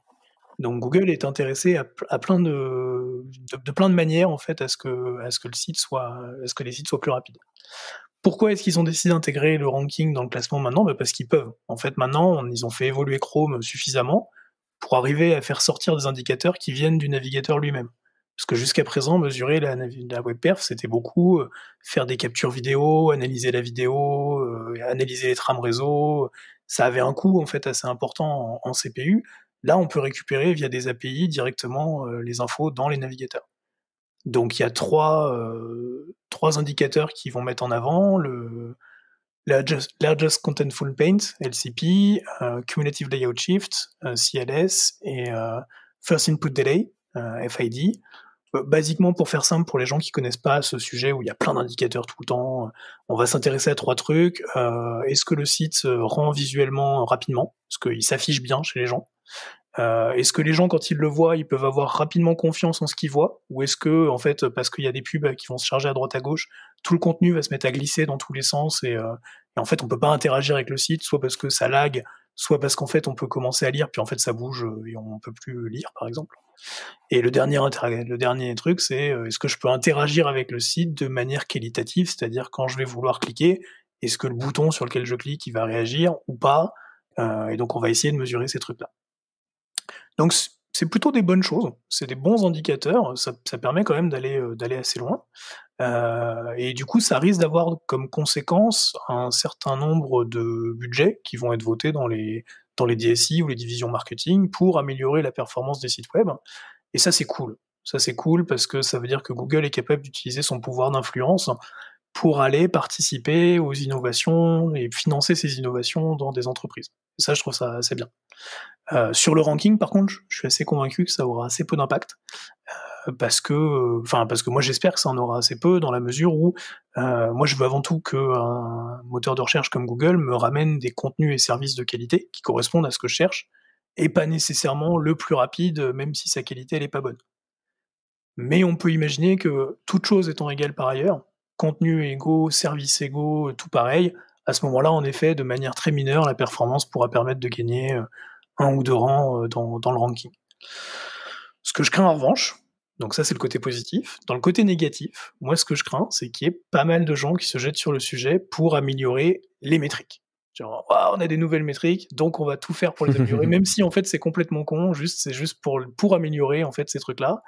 Donc Google est intéressé à plein de plein de manières en fait à ce que les sites soient plus rapides. Pourquoi est-ce qu'ils ont décidé d'intégrer le ranking dans le classement maintenant ? Parce qu'ils peuvent. En fait, maintenant, ils ont fait évoluer Chrome suffisamment pour arriver à faire sortir des indicateurs qui viennent du navigateur lui-même. Parce que jusqu'à présent, mesurer la WebPerf, c'était beaucoup faire des captures vidéo, analyser la vidéo, analyser les trames réseau. Ça avait un coût en fait assez important en CPU. Là, on peut récupérer via des API directement les infos dans les navigateurs. Donc il y a trois indicateurs qui vont mettre en avant Largest Contentful Paint, LCP, Cumulative Layout Shift, CLS, et First Input Delay, FID. Basiquement, pour faire simple, pour les gens qui connaissent pas ce sujet où il y a plein d'indicateurs tout le temps, on va s'intéresser à 3 trucs. Est-ce que le site rend visuellement rapidement ? Est-ce qu'il s'affiche bien chez les gens ? Est-ce que les gens, quand ils le voient, ils peuvent avoir rapidement confiance en ce qu'ils voient ? Ou est-ce que, en fait, parce qu'il y a des pubs qui vont se charger à droite à gauche, tout le contenu va se mettre à glisser dans tous les sens et en fait, on peut pas interagir avec le site, soit parce que ça lag, soit parce qu'en fait, on peut commencer à lire, puis en fait, ça bouge et on peut plus lire, par exemple. Et le dernier truc, c'est est-ce que je peux interagir avec le site de manière qualitative, c'est-à-dire quand je vais vouloir cliquer, est-ce que le bouton sur lequel je clique, il va réagir ou pas ? Et donc, on va essayer de mesurer ces trucs-là. Donc c'est plutôt des bonnes choses, c'est des bons indicateurs, ça permet quand même d'aller assez loin. Et du coup, ça risque d'avoir comme conséquence un certain nombre de budgets qui vont être votés dans les DSI ou les divisions marketing pour améliorer la performance des sites web. Et ça, c'est cool. Ça, c'est cool parce que ça veut dire que Google est capable d'utiliser son pouvoir d'influence pour aller participer aux innovations et financer ces innovations dans des entreprises. Et ça, je trouve ça assez bien. Sur le ranking, par contre, je suis assez convaincu que ça aura assez peu d'impact, parce que moi j'espère que ça en aura assez peu, dans la mesure où moi je veux avant tout qu'un moteur de recherche comme Google me ramène des contenus et services de qualité qui correspondent à ce que je cherche, et pas nécessairement le plus rapide, même si sa qualité elle est pas bonne. Mais on peut imaginer que toute chose étant égale par ailleurs, contenu égaux, service égaux, tout pareil, à ce moment-là, en effet, de manière très mineure, la performance pourra permettre de gagner 1 ou 2 rangs dans le ranking. Ce que je crains en revanche, donc ça c'est le côté positif, dans le côté négatif, moi ce que je crains, c'est qu'il y ait pas mal de gens qui se jettent sur le sujet pour améliorer les métriques. Genre, on a des nouvelles métriques, donc on va tout faire pour les améliorer, même si en fait c'est complètement con, c'est juste pour améliorer en fait ces trucs-là.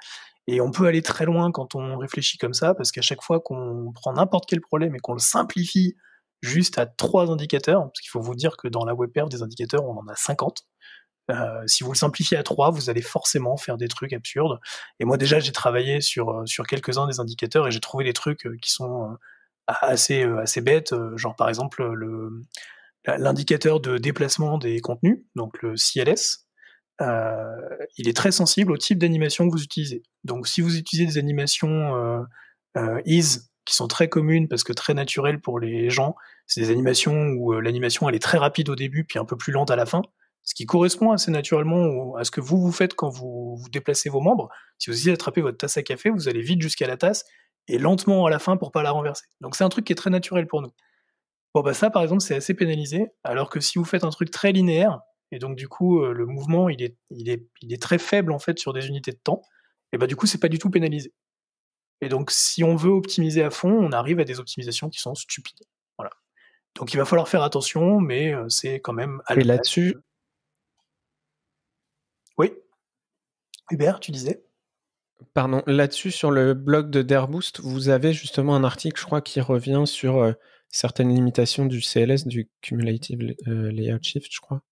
Et on peut aller très loin quand on réfléchit comme ça, parce qu'à chaque fois qu'on prend n'importe quel problème et qu'on le simplifie juste à 3 indicateurs, parce qu'il faut vous dire que dans la WebPerf, des indicateurs, on en a 50. Si vous le simplifiez à 3, vous allez forcément faire des trucs absurdes. Et moi déjà, j'ai travaillé sur quelques-uns des indicateurs et j'ai trouvé des trucs qui sont assez bêtes, genre par exemple l'indicateur de déplacement des contenus, donc le CLS. Il est très sensible au type d'animation que vous utilisez. Donc si vous utilisez des animations ease qui sont très communes parce que très naturelles pour les gens, c'est des animations où l'animation elle est très rapide au début puis un peu plus lente à la fin, ce qui correspond assez naturellement à ce que vous faites quand vous déplacez vos membres. Si vous essayez d'attraper votre tasse à café, vous allez vite jusqu'à la tasse et lentement à la fin pour pas la renverser. Donc c'est un truc qui est très naturel pour nous. Bon bah ça par exemple c'est assez pénalisé, alors que si vous faites un truc très linéaire, et donc du coup le mouvement il est très faible en fait sur des unités de temps, et bah du coup c'est pas du tout pénalisé. Et donc si on veut optimiser à fond, on arrive à des optimisations qui sont stupides. Voilà. Donc il va falloir faire attention, mais c'est quand même à Et là-dessus. Oui. Hubert, tu disais ? Pardon, là-dessus, sur le blog de Dareboost, vous avez justement un article, je crois, qui revient sur certaines limitations du CLS, du Cumulative Layout Shift, je crois.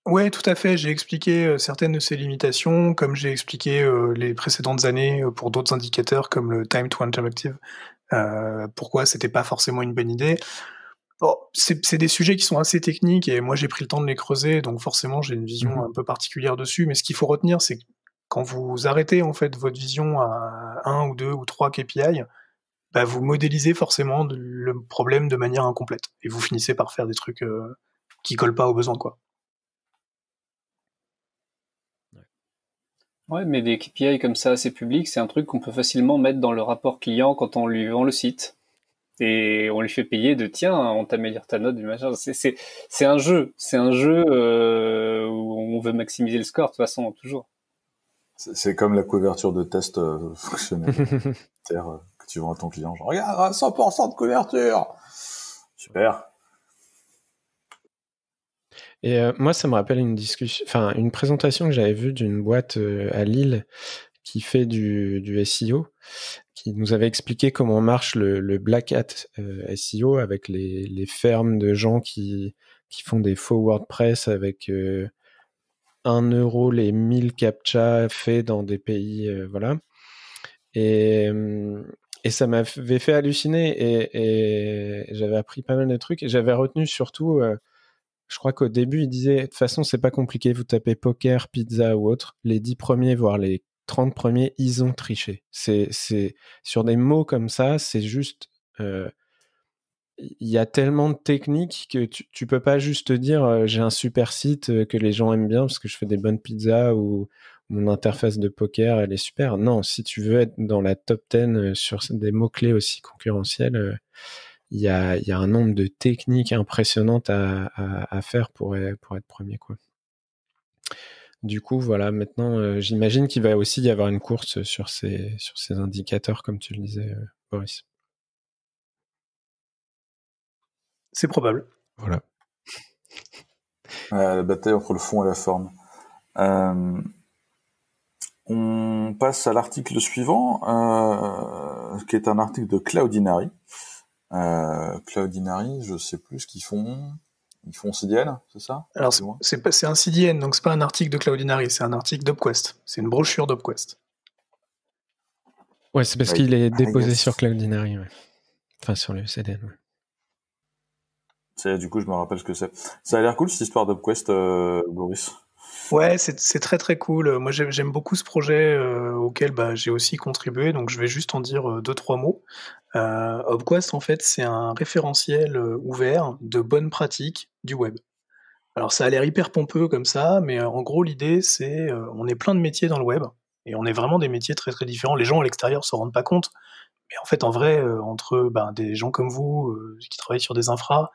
Ouais, tout à fait. J'ai expliqué certaines de ces limitations, comme j'ai expliqué les précédentes années pour d'autres indicateurs, comme le Time to Interactive, pourquoi c'était pas forcément une bonne idée. Bon, c'est des sujets qui sont assez techniques et moi j'ai pris le temps de les creuser, donc forcément j'ai une vision un peu particulière dessus. Mais ce qu'il faut retenir, c'est que quand vous arrêtez en fait votre vision à 1 ou 2 ou 3 KPI, bah, vous modélisez forcément le problème de manière incomplète et vous finissez par faire des trucs qui collent pas aux besoins, quoi. Ouais, mais des KPI comme ça assez publics, c'est un truc qu'on peut facilement mettre dans le rapport client quand on lui vend le site. Et on lui fait payer de tiens, on t'améliore ta note du machin. C'est un jeu, où on veut maximiser le score de toute façon toujours. C'est comme la couverture de test fonctionnel que tu vends à ton client. Genre, regarde, 100% de couverture. Super. Et moi, ça me rappelle une présentation que j'avais vue d'une boîte à Lille qui fait du SEO, qui nous avait expliqué comment marche le Black Hat SEO avec les fermes de gens qui font des faux WordPress avec 1 euro les 1000 captcha faits dans des pays, voilà. Et ça m'avait fait halluciner et j'avais appris pas mal de trucs et j'avais retenu surtout, je crois qu'au début il disait de toute façon c'est pas compliqué, vous tapez poker, pizza ou autre, les 10 premiers voire les 30 premiers ils ont triché. C'est sur des mots comme ça, c'est juste il y a tellement de techniques que tu peux pas juste te dire j'ai un super site que les gens aiment bien parce que je fais des bonnes pizzas ou mon interface de poker elle est super. Non, si tu veux être dans la top 10 sur des mots-clés aussi concurrentiels, il y a un nombre de techniques impressionnantes à faire pour être premier, quoi. Du coup, voilà, maintenant, j'imagine qu'il va aussi y avoir une course sur ces indicateurs, comme tu le disais, Boris. C'est probable. Voilà. La bataille entre le fond et la forme. On passe à l'article suivant, qui est un article de Cloudinary. Cloudinary, je sais plus ce qu'ils font. Ils font CDN, c'est ça? Alors c'est un CDN, donc c'est pas un article de Cloudinary, c'est un article d'UpQuest. C'est une brochure d'UpQuest. Ouais, c'est parce qu'il est déposé sur Cloudinary, ouais. Enfin sur le CDN. Ouais. Du coup, je me rappelle ce que c'est. Ça a l'air cool cette histoire d'UpQuest, Boris. Ouais, c'est très très cool. Moi, j'aime beaucoup ce projet auquel j'ai aussi contribué, donc je vais juste en dire 2-3 mots. UpQuest, en fait, c'est un référentiel ouvert de bonnes pratiques du web. Alors, ça a l'air hyper pompeux comme ça, mais en gros, l'idée, c'est on est plein de métiers dans le web, et on est vraiment des métiers très très différents. Les gens à l'extérieur s'en rendent pas compte, mais en fait, en vrai, entre des gens comme vous qui travaillent sur des infras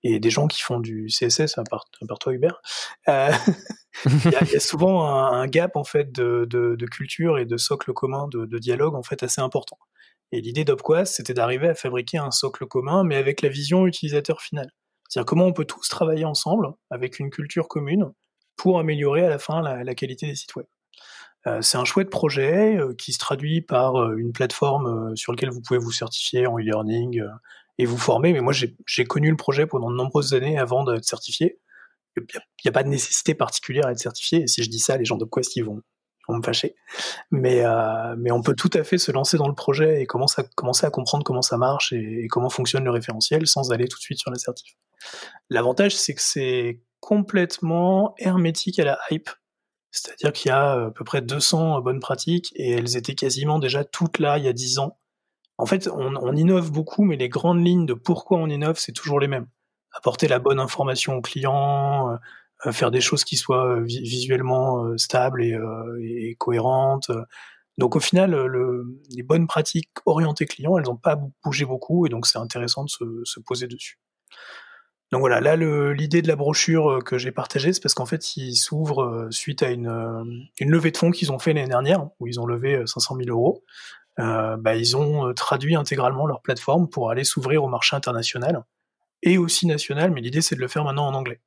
et des gens qui font du CSS, à part toi, Hubert, il y a souvent un gap en fait de culture et de socle commun de dialogue en fait assez important. Et l'idée d'UpQuest, c'était d'arriver à fabriquer un socle commun, mais avec la vision utilisateur finale. C'est-à-dire comment on peut tous travailler ensemble avec une culture commune pour améliorer à la fin la qualité des sites web. C'est un chouette projet qui se traduit par une plateforme sur laquelle vous pouvez vous certifier en e-learning et vous former. Mais moi, j'ai connu le projet pendant de nombreuses années avant d'être certifié. Il n'y a pas de nécessité particulière à être certifié. Et si je dis ça, les gens d'UpQuest, ils vont me fâcher. Mais on peut tout à fait se lancer dans le projet et commencer à comprendre comment ça marche et comment fonctionne le référentiel sans aller tout de suite sur la certif. L'avantage, c'est que c'est complètement hermétique à la hype. C'est-à-dire qu'il y a à peu près 200 bonnes pratiques et elles étaient quasiment déjà toutes là il y a 10 ans. En fait, on innove beaucoup, mais les grandes lignes de pourquoi on innove, c'est toujours les mêmes. Apporter la bonne information au client, faire des choses qui soient visuellement stables et cohérentes. Donc au final, les bonnes pratiques orientées client, elles n'ont pas bougé beaucoup, et donc c'est intéressant de se poser dessus. Donc voilà, là l'idée de la brochure que j'ai partagée, c'est parce qu'en fait ils s'ouvrent suite à une levée de fonds qu'ils ont fait l'année dernière, où ils ont levé 500 000 euros. Ils ont traduit intégralement leur plateforme pour aller s'ouvrir au marché international et aussi national, mais l'idée c'est de le faire maintenant en anglais.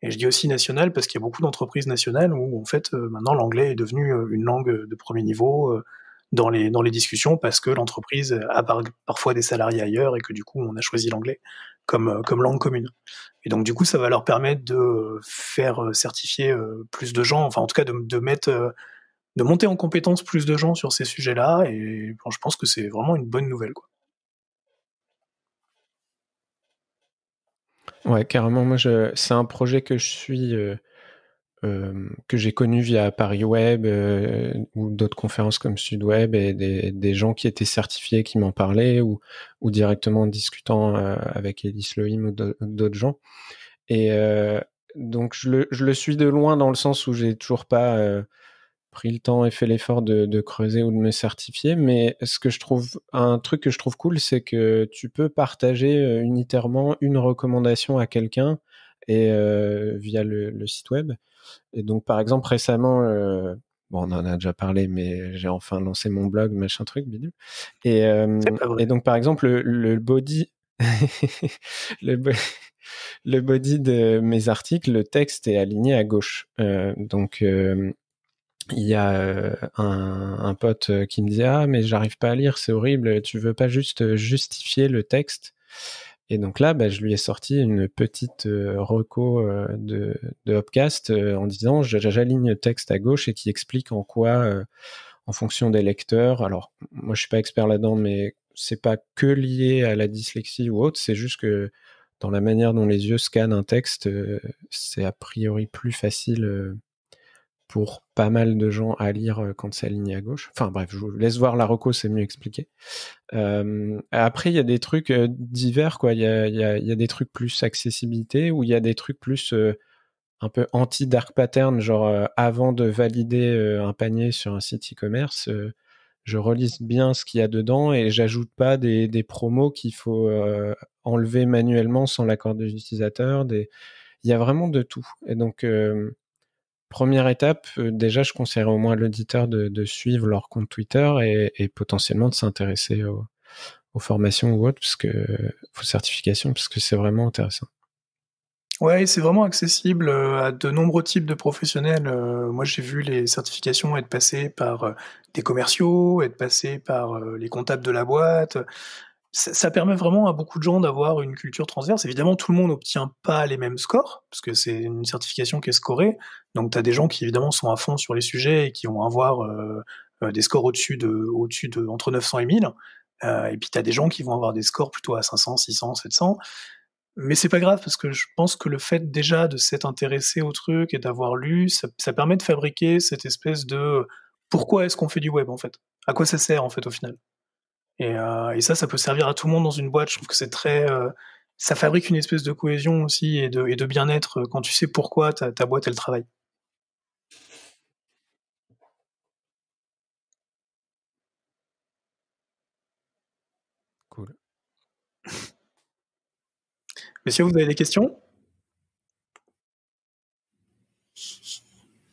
Et je dis aussi national parce qu'il y a beaucoup d'entreprises nationales où en fait maintenant l'anglais est devenu une langue de premier niveau dans les discussions, parce que l'entreprise a parfois des salariés ailleurs et que du coup on a choisi l'anglais comme langue commune. Et donc du coup ça va leur permettre de faire certifier plus de gens, enfin en tout cas de monter en compétence plus de gens sur ces sujets-là, et je pense que c'est vraiment une bonne nouvelle, quoi. Ouais, carrément. Moi, c'est un projet que je suis, que j'ai connu via Paris Web ou d'autres conférences comme SudWeb et des gens qui étaient certifiés qui m'en parlaient ou directement en discutant avec Elis Lohim ou d'autres gens. Et donc, je le suis de loin dans le sens où j'ai toujours pas pris le temps et fait l'effort de creuser ou de me certifier. Mais un truc que je trouve cool, c'est que tu peux partager unitairement une recommandation à quelqu'un et via le site web. Et donc, par exemple, récemment, bon, on en a déjà parlé, mais j'ai enfin lancé mon blog, machin truc, bidule. Et, C'est pas vrai. et donc, par exemple, le body, le, bo- le body de mes articles, le texte est aligné à gauche. Donc, il y a un pote qui me dit ah mais j'arrive pas à lire, c'est horrible, tu veux pas juste justifier le texte? Et donc là, je lui ai sorti une petite reco de Hopcast en disant j'aligne le texte à gauche et qui explique en quoi, en fonction des lecteurs. Alors moi je suis pas expert là-dedans, mais c'est pas que lié à la dyslexie ou autre, c'est juste que dans la manière dont les yeux scannent un texte, c'est a priori plus facile pour pas mal de gens à lire quand c'est aligné à gauche. Enfin bref, je vous laisse voir la reco, c'est mieux expliqué. Après, il y a des trucs divers, quoi. Il y a des trucs plus accessibilité ou il y a des trucs plus un peu anti-dark pattern, genre avant de valider un panier sur un site e-commerce, je relise bien ce qu'il y a dedans et j'ajoute pas des promos qu'il faut enlever manuellement sans l'accord de l'utilisateur. Il y a vraiment de tout. Et donc, première étape, déjà, je conseillerais au moins à l'auditeur de suivre leur compte Twitter et potentiellement de s'intéresser aux formations ou autres, aux certifications, parce que c'est vraiment intéressant. Ouais, c'est vraiment accessible à de nombreux types de professionnels. Moi, j'ai vu les certifications être passées par des commerciaux, être passées par les comptables de la boîte. Ça permet vraiment à beaucoup de gens d'avoir une culture transverse. Évidemment, tout le monde n'obtient pas les mêmes scores, parce que c'est une certification qui est scorée. Donc, tu as des gens qui, évidemment, sont à fond sur les sujets et qui vont avoir des scores au-dessus de entre 900 et 1000. Et puis, tu as des gens qui vont avoir des scores plutôt à 500, 600, 700. Mais c'est pas grave parce que je pense que le fait déjà de s'être intéressé au truc et d'avoir lu, ça permet de fabriquer cette espèce de pourquoi est-ce qu'on fait du web en fait? À quoi ça sert en fait au final? Et ça peut servir à tout le monde dans une boîte. Je trouve que c'est très, ça fabrique une espèce de cohésion aussi et de bien-être quand tu sais pourquoi ta boîte elle travaille. Cool. Messieurs, vous avez des questions?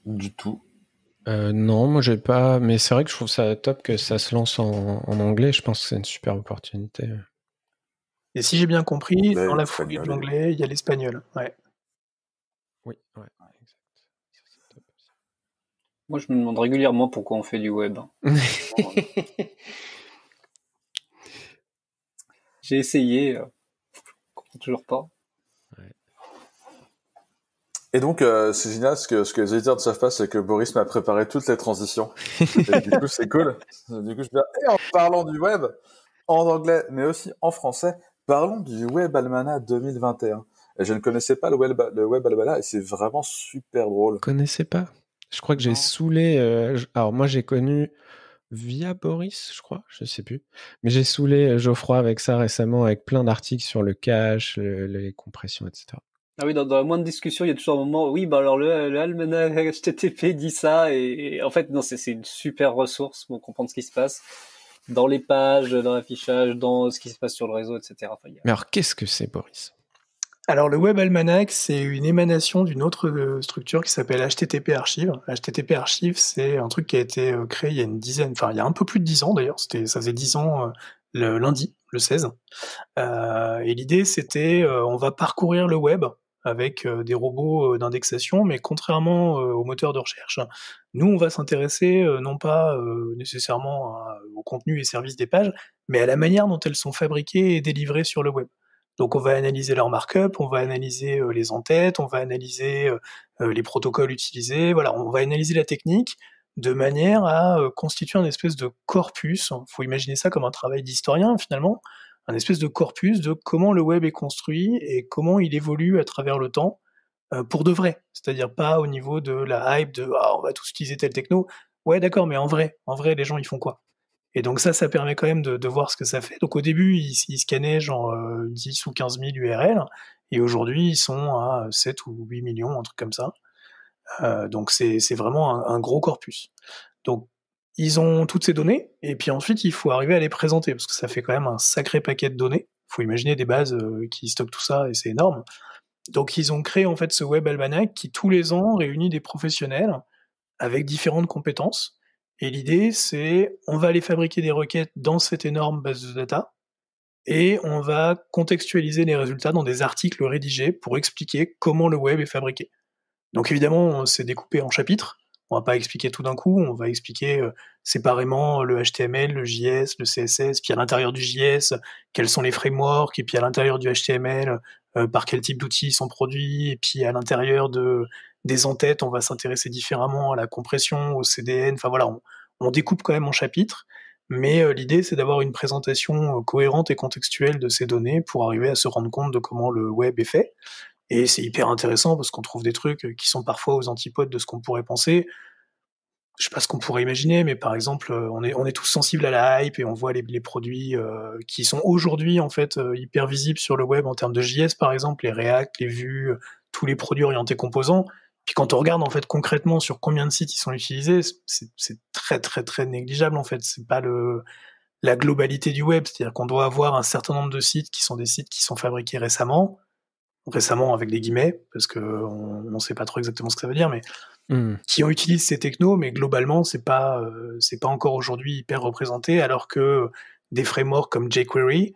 Du tout. Non, moi j'ai pas, mais c'est vrai que je trouve ça top que ça se lance en anglais. Je pense que c'est une super opportunité. Et si j'ai bien compris, Ouais, dans la l'espagnol foulée de et- l'anglais, il y a l'espagnol. Ouais. Oui, ouais, exact. Ça, c'est top aussi. Moi, je me demande régulièrement pourquoi on fait du web. J'ai essayé, je comprends toujours pas. Et donc, c'est génial, ce que les auditeurs ne savent pas, c'est que Boris m'a préparé toutes les transitions. Et du coup, c'est cool. Du coup, je vais dire, et en parlant du web, en anglais, mais aussi en français, parlons du Web Almanach 2021. Et je ne connaissais pas le Web Almanach et c'est vraiment super drôle. Vous connaissez pas? Je crois que j'ai Non. saoulé. Alors moi j'ai connu via Boris, je crois, je sais plus. Mais j'ai saoulé Geoffroy avec ça récemment, avec plein d'articles sur le cache, les compressions, etc. Ah oui, dans la moindre discussion, il y a toujours un moment, oui, bah alors le almanach HTTP dit ça, et en fait, non, c'est une super ressource pour comprendre ce qui se passe dans les pages, dans l'affichage, dans ce qui se passe sur le réseau, etc. Enfin, Mais alors qu'est-ce que c'est, Boris? Alors le Web Almanac, c'est une émanation d'une autre structure qui s'appelle HTTP Archive. HTTP Archive, c'est un truc qui a été créé il y a il y a un peu plus de 10 ans d'ailleurs, ça faisait 10 ans le lundi, le 16. Et l'idée, c'était, on va parcourir le web avec des robots d'indexation, mais contrairement au moteur de recherche, nous, on va s'intéresser non pas nécessairement au contenu et services des pages, mais à la manière dont elles sont fabriquées et délivrées sur le web. Donc on va analyser leur markup, on va analyser les entêtes, on va analyser les protocoles utilisés, voilà, on va analyser la technique de manière à constituer une espèce de corpus. Il faut imaginer ça comme un travail d'historien finalement, un espèce de corpus de comment le web est construit et comment il évolue à travers le temps pour de vrai. C'est-à-dire pas au niveau de la hype de on va tous utiliser tel techno. Ouais, d'accord, mais en vrai, les gens, ils font quoi? Et donc ça permet quand même de voir ce que ça fait. Donc au début, ils scannaient genre 10 ou 15 000 URL, et aujourd'hui, ils sont à 7 ou 8 millions, un truc comme ça. Donc c'est vraiment un gros corpus. Donc ils ont toutes ces données, et puis ensuite, il faut arriver à les présenter, parce que ça fait quand même un sacré paquet de données. Il faut imaginer des bases qui stockent tout ça, et c'est énorme. Donc ils ont créé en fait ce Web Almanac qui tous les ans réunit des professionnels avec différentes compétences. Et l'idée, c'est on va aller fabriquer des requêtes dans cette énorme base de data, et on va contextualiser les résultats dans des articles rédigés pour expliquer comment le web est fabriqué. Donc évidemment, c'est découpé en chapitres. On va pas expliquer tout d'un coup, on va expliquer séparément le HTML, le JS, le CSS, puis à l'intérieur du JS, quels sont les frameworks, et puis à l'intérieur du HTML, par quel type d'outils ils sont produits, et puis à l'intérieur des entêtes, on va s'intéresser différemment à la compression, au CDN, enfin voilà, on découpe quand même en chapitres, mais l'idée c'est d'avoir une présentation cohérente et contextuelle de ces données pour arriver à se rendre compte de comment le web est fait. Et c'est hyper intéressant parce qu'on trouve des trucs qui sont parfois aux antipodes de ce qu'on pourrait penser. Je sais pas ce qu'on pourrait imaginer, mais par exemple, on est tous sensibles à la hype et on voit les produits qui sont aujourd'hui en fait hyper visibles sur le web en termes de JS par exemple, les React, les Vue, tous les produits orientés composants. Puis quand on regarde en fait concrètement sur combien de sites ils sont utilisés, c'est très très très négligeable en fait. C'est pas la globalité du web, c'est-à-dire qu'on doit avoir un certain nombre de sites qui sont des sites qui sont fabriqués récemment avec des guillemets, parce qu'on sait pas trop exactement ce que ça veut dire, mais qui utilisent ces technos, mais globalement, c'est pas encore aujourd'hui hyper représenté, alors que des frameworks comme jQuery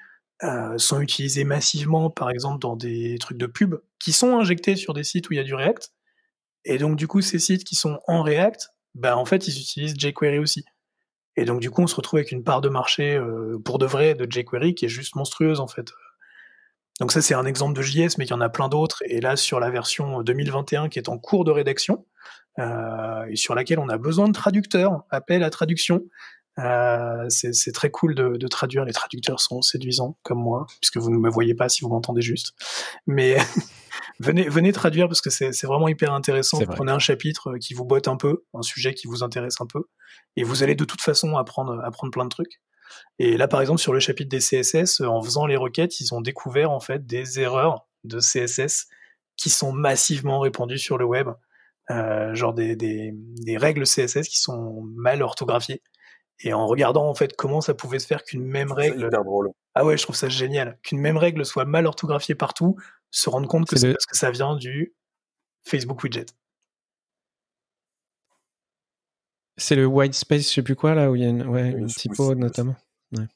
sont utilisés massivement, par exemple, dans des trucs de pub, qui sont injectés sur des sites où il y a du React, et donc du coup, ces sites qui sont en React, en fait, ils utilisent jQuery aussi. Et donc du coup, on se retrouve avec une part de marché pour de vrai de jQuery qui est juste monstrueuse, en fait. Donc ça, c'est un exemple de JS, mais il y en a plein d'autres. Et là, sur la version 2021 qui est en cours de rédaction, et sur laquelle on a besoin de traducteurs, appel à traduction. C'est très cool de traduire. Les traducteurs sont séduisants, comme moi, puisque vous ne me voyez pas si vous m'entendez juste. Mais venez traduire, parce que c'est vraiment hyper intéressant. Vous prenez un chapitre qui vous botte un peu, un sujet qui vous intéresse un peu, et vous allez de toute façon apprendre plein de trucs. Et là, par exemple, sur le chapitre des CSS, en faisant les requêtes, ils ont découvert en fait des erreurs de CSS qui sont massivement répandues sur le web, genre des règles CSS qui sont mal orthographiées. Et en regardant en fait comment ça pouvait se faire qu'une même règle, c'est hyper drôle. Ah ouais, je trouve ça génial, qu'une même règle soit mal orthographiée partout, se rendre compte que c'est parce que ça vient du Facebook Widget. C'est le white space, je sais plus quoi, là, où il y a une typo, notamment. Ouais.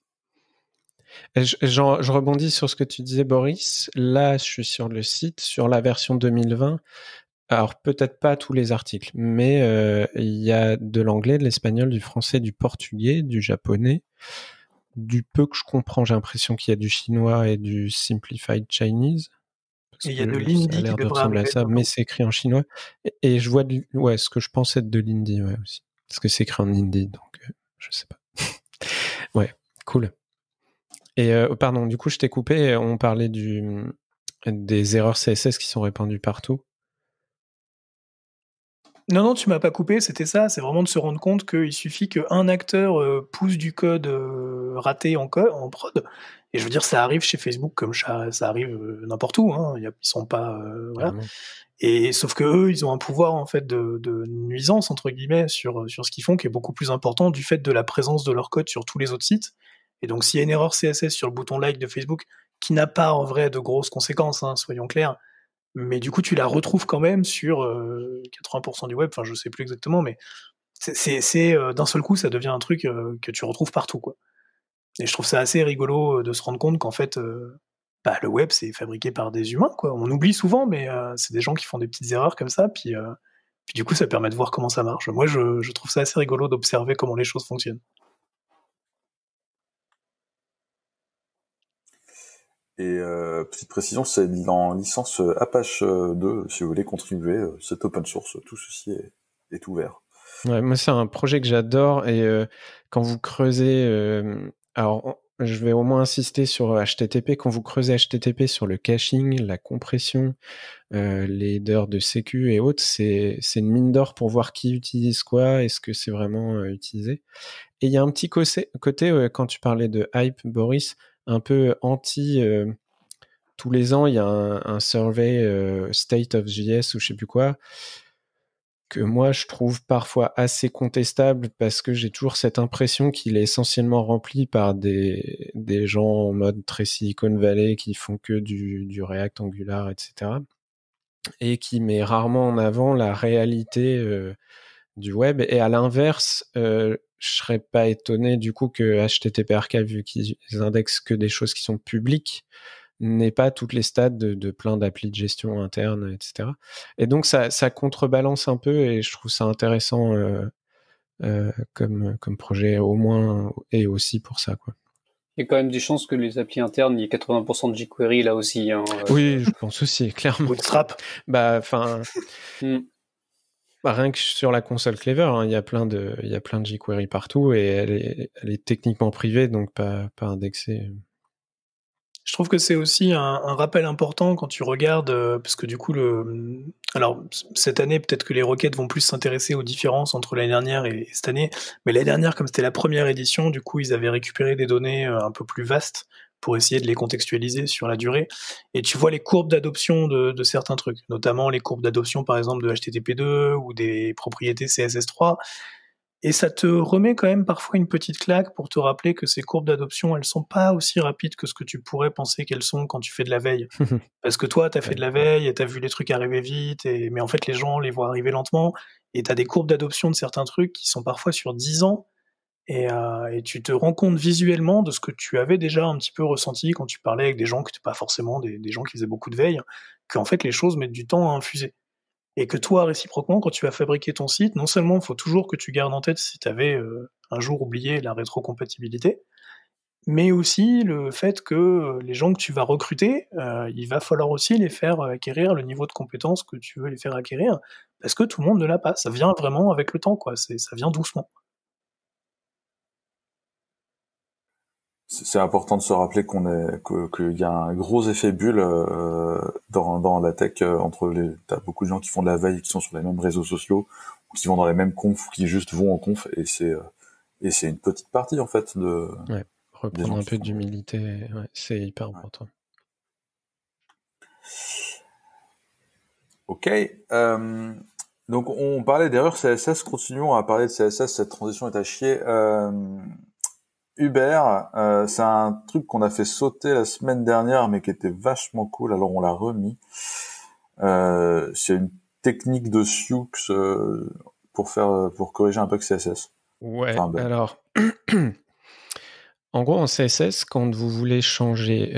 Je rebondis sur ce que tu disais, Boris. Là, je suis sur le site, sur la version 2020. Alors, peut-être pas tous les articles, mais il y a de l'anglais, de l'espagnol, du français, du portugais, du japonais. Du peu que je comprends, j'ai l'impression qu'il y a du chinois et du simplified Chinese. Et il y a de l'hindi qui devrait ressembler à ça, mais c'est écrit en chinois. Et je vois ce que je pense être de l'hindi, ouais, aussi. Parce que c'est écrit en hindi, donc je sais pas. Ouais, cool. Et pardon, du coup, je t'ai coupé. On parlait des erreurs CSS qui sont répandues partout. Non, tu m'as pas coupé, c'était ça. C'est vraiment de se rendre compte qu'il suffit qu'un acteur pousse du code raté en prod. Et je veux dire, ça arrive chez Facebook comme ça arrive n'importe où. Hein. Ils sont pas... voilà. Et sauf que eux, ils ont un pouvoir en fait de nuisance entre guillemets sur ce qu'ils font qui est beaucoup plus important du fait de la présence de leur code sur tous les autres sites. Et donc s'il y a une erreur CSS sur le bouton like de Facebook qui n'a pas en vrai de grosses conséquences, hein, soyons clairs, mais du coup tu la retrouves quand même sur 80% du web, enfin je sais plus exactement, mais c'est d'un seul coup ça devient un truc que tu retrouves partout, quoi. Et je trouve ça assez rigolo de se rendre compte qu'en fait le web c'est fabriqué par des humains, quoi. On oublie souvent, mais c'est des gens qui font des petites erreurs comme ça, puis du coup ça permet de voir comment ça marche. Moi je trouve ça assez rigolo d'observer comment les choses fonctionnent. Et petite précision, c'est en licence Apache 2, si vous voulez contribuer, c'est open source, tout ceci est ouvert. Ouais, moi c'est un projet que j'adore, et quand vous creusez, alors je vais au moins insister sur HTTP. Quand vous creusez HTTP sur le caching, la compression, les headers de sécu et autres, c'est une mine d'or pour voir qui utilise quoi, est-ce que c'est vraiment utilisé. Et il y a un petit côté quand tu parlais de hype, Boris, un peu anti... tous les ans, il y a un survey State of JS ou je sais plus quoi, que moi je trouve parfois assez contestable parce que j'ai toujours cette impression qu'il est essentiellement rempli par des gens en mode très Silicon Valley qui font que du React, Angular, etc. Et qui met rarement en avant la réalité du web. Et à l'inverse, je serais pas étonné du coup que HTTP Archive, vu qu'ils indexent que des choses qui sont publiques, n'ait pas toutes les stats de plein d'applis de gestion interne, etc. Et donc ça contrebalance un peu et je trouve ça intéressant comme projet au moins et aussi pour ça, quoi. Il y a quand même des chances que les applis internes, il y ait 80% de jQuery là aussi. Oui, je pense aussi, clairement. Bootstrap. Bah, enfin, rien que sur la console Clever, il y a plein de jQuery partout et elle est techniquement privée, donc pas indexée. Je trouve que c'est aussi un rappel important quand tu regardes, parce que du coup, alors cette année, peut-être que les requêtes vont plus s'intéresser aux différences entre l'année dernière et cette année, mais l'année dernière, comme c'était la première édition, du coup, ils avaient récupéré des données un peu plus vastes pour essayer de les contextualiser sur la durée. Et tu vois les courbes d'adoption de certains trucs, notamment les courbes d'adoption, par exemple, de HTTP2 ou des propriétés CSS3. Et ça te remet quand même parfois une petite claque pour te rappeler que ces courbes d'adoption, elles sont pas aussi rapides que ce que tu pourrais penser qu'elles sont quand tu fais de la veille. Parce que toi, t'as fait de la veille et t'as vu les trucs arriver vite, mais en fait, les gens les voient arriver lentement, et t'as des courbes d'adoption de certains trucs qui sont parfois sur 10 ans, et tu te rends compte visuellement de ce que tu avais déjà un petit peu ressenti quand tu parlais avec des gens qui n'étaient pas forcément des gens qui faisaient beaucoup de veille, qu'en fait, les choses mettent du temps à infuser. Et que toi, réciproquement, quand tu vas fabriquer ton site, non seulement il faut toujours que tu gardes en tête si tu avais un jour oublié la rétrocompatibilité, mais aussi le fait que les gens que tu vas recruter, il va falloir aussi les faire acquérir le niveau de compétence que tu veux les faire acquérir, parce que tout le monde ne l'a pas. Ça vient vraiment avec le temps, quoi. Ça vient doucement. C'est important de se rappeler qu'il y a un gros effet bulle dans la tech entre t'as beaucoup de gens qui font de la veille, qui sont sur les mêmes réseaux sociaux, ou qui vont dans les mêmes confs, ou qui juste vont en conf, et c'est une petite partie en fait de. Ouais, reprendre un peu d'humilité, ouais, c'est hyper important. Ok. Donc on parlait d'erreurs CSS, continuons à parler de CSS. Cette transition est à chier. Uber, c'est un truc qu'on a fait sauter la semaine dernière, mais qui était vachement cool. Alors on l'a remis. C'est une technique de Sioux pour corriger un bug CSS. Ouais. Alors, en gros, en CSS, quand vous voulez changer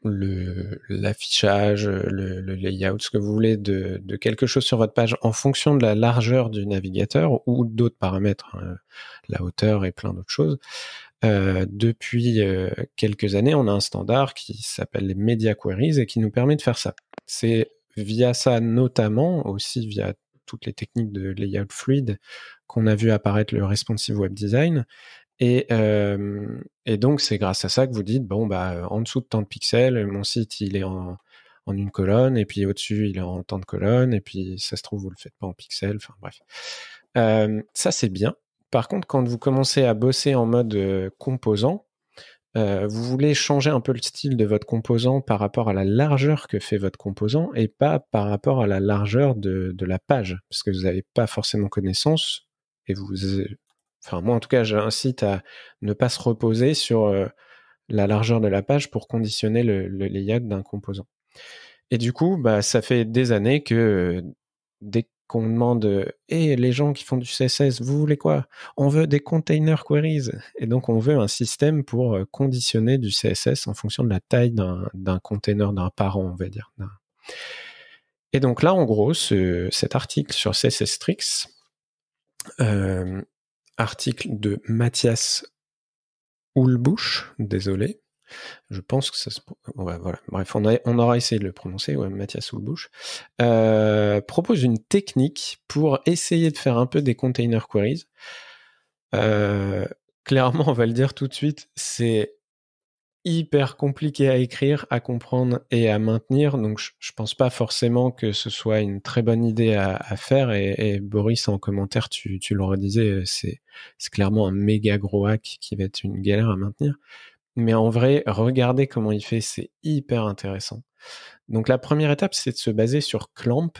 l'affichage, le layout, ce que vous voulez de quelque chose sur votre page en fonction de la largeur du navigateur ou d'autres paramètres, la hauteur et plein d'autres choses. Depuis quelques années, on a un standard qui s'appelle les Media Queries et qui nous permet de faire ça. C'est via ça, notamment, aussi via toutes les techniques de layout fluide qu'on a vu apparaître le responsive web design. Et donc, c'est grâce à ça que vous dites, bon, bah, en dessous de tant de pixels, mon site, il est en une colonne, et puis au-dessus, il est en tant de colonnes, et puis ça se trouve, vous le faites pas en pixels, enfin bref. Ça, c'est bien. Par contre, quand vous commencez à bosser en mode composant, vous voulez changer un peu le style de votre composant par rapport à la largeur que fait votre composant et pas par rapport à la largeur de la page, parce que vous n'avez pas forcément connaissance, et enfin moi en tout cas j'incite à ne pas se reposer sur la largeur de la page pour conditionner le layout d'un composant. Et du coup, bah, ça fait des années que dès qu'on demande les gens qui font du CSS, vous voulez quoi? On veut des container queries. Et donc, on veut un système pour conditionner du CSS en fonction de la taille d'un container, d'un parent, on va dire. Et donc là, en gros, cet article sur CSS Tricks, article de Mathias Houlbusch, désolé, je pense que ça se... Ouais, voilà. Bref, on aura essayé de le prononcer, ouais, Mathias Houlbusch, propose une technique pour essayer de faire un peu des container queries. Clairement, on va le dire tout de suite, c'est hyper compliqué à écrire, à comprendre et à maintenir. Donc, je pense pas forcément que ce soit une très bonne idée à faire. Et Boris, en commentaire, tu le redisais, c'est clairement un méga gros hack qui va être une galère à maintenir. Mais en vrai, regardez comment il fait, c'est hyper intéressant. Donc, la première étape, c'est de se baser sur Clamp.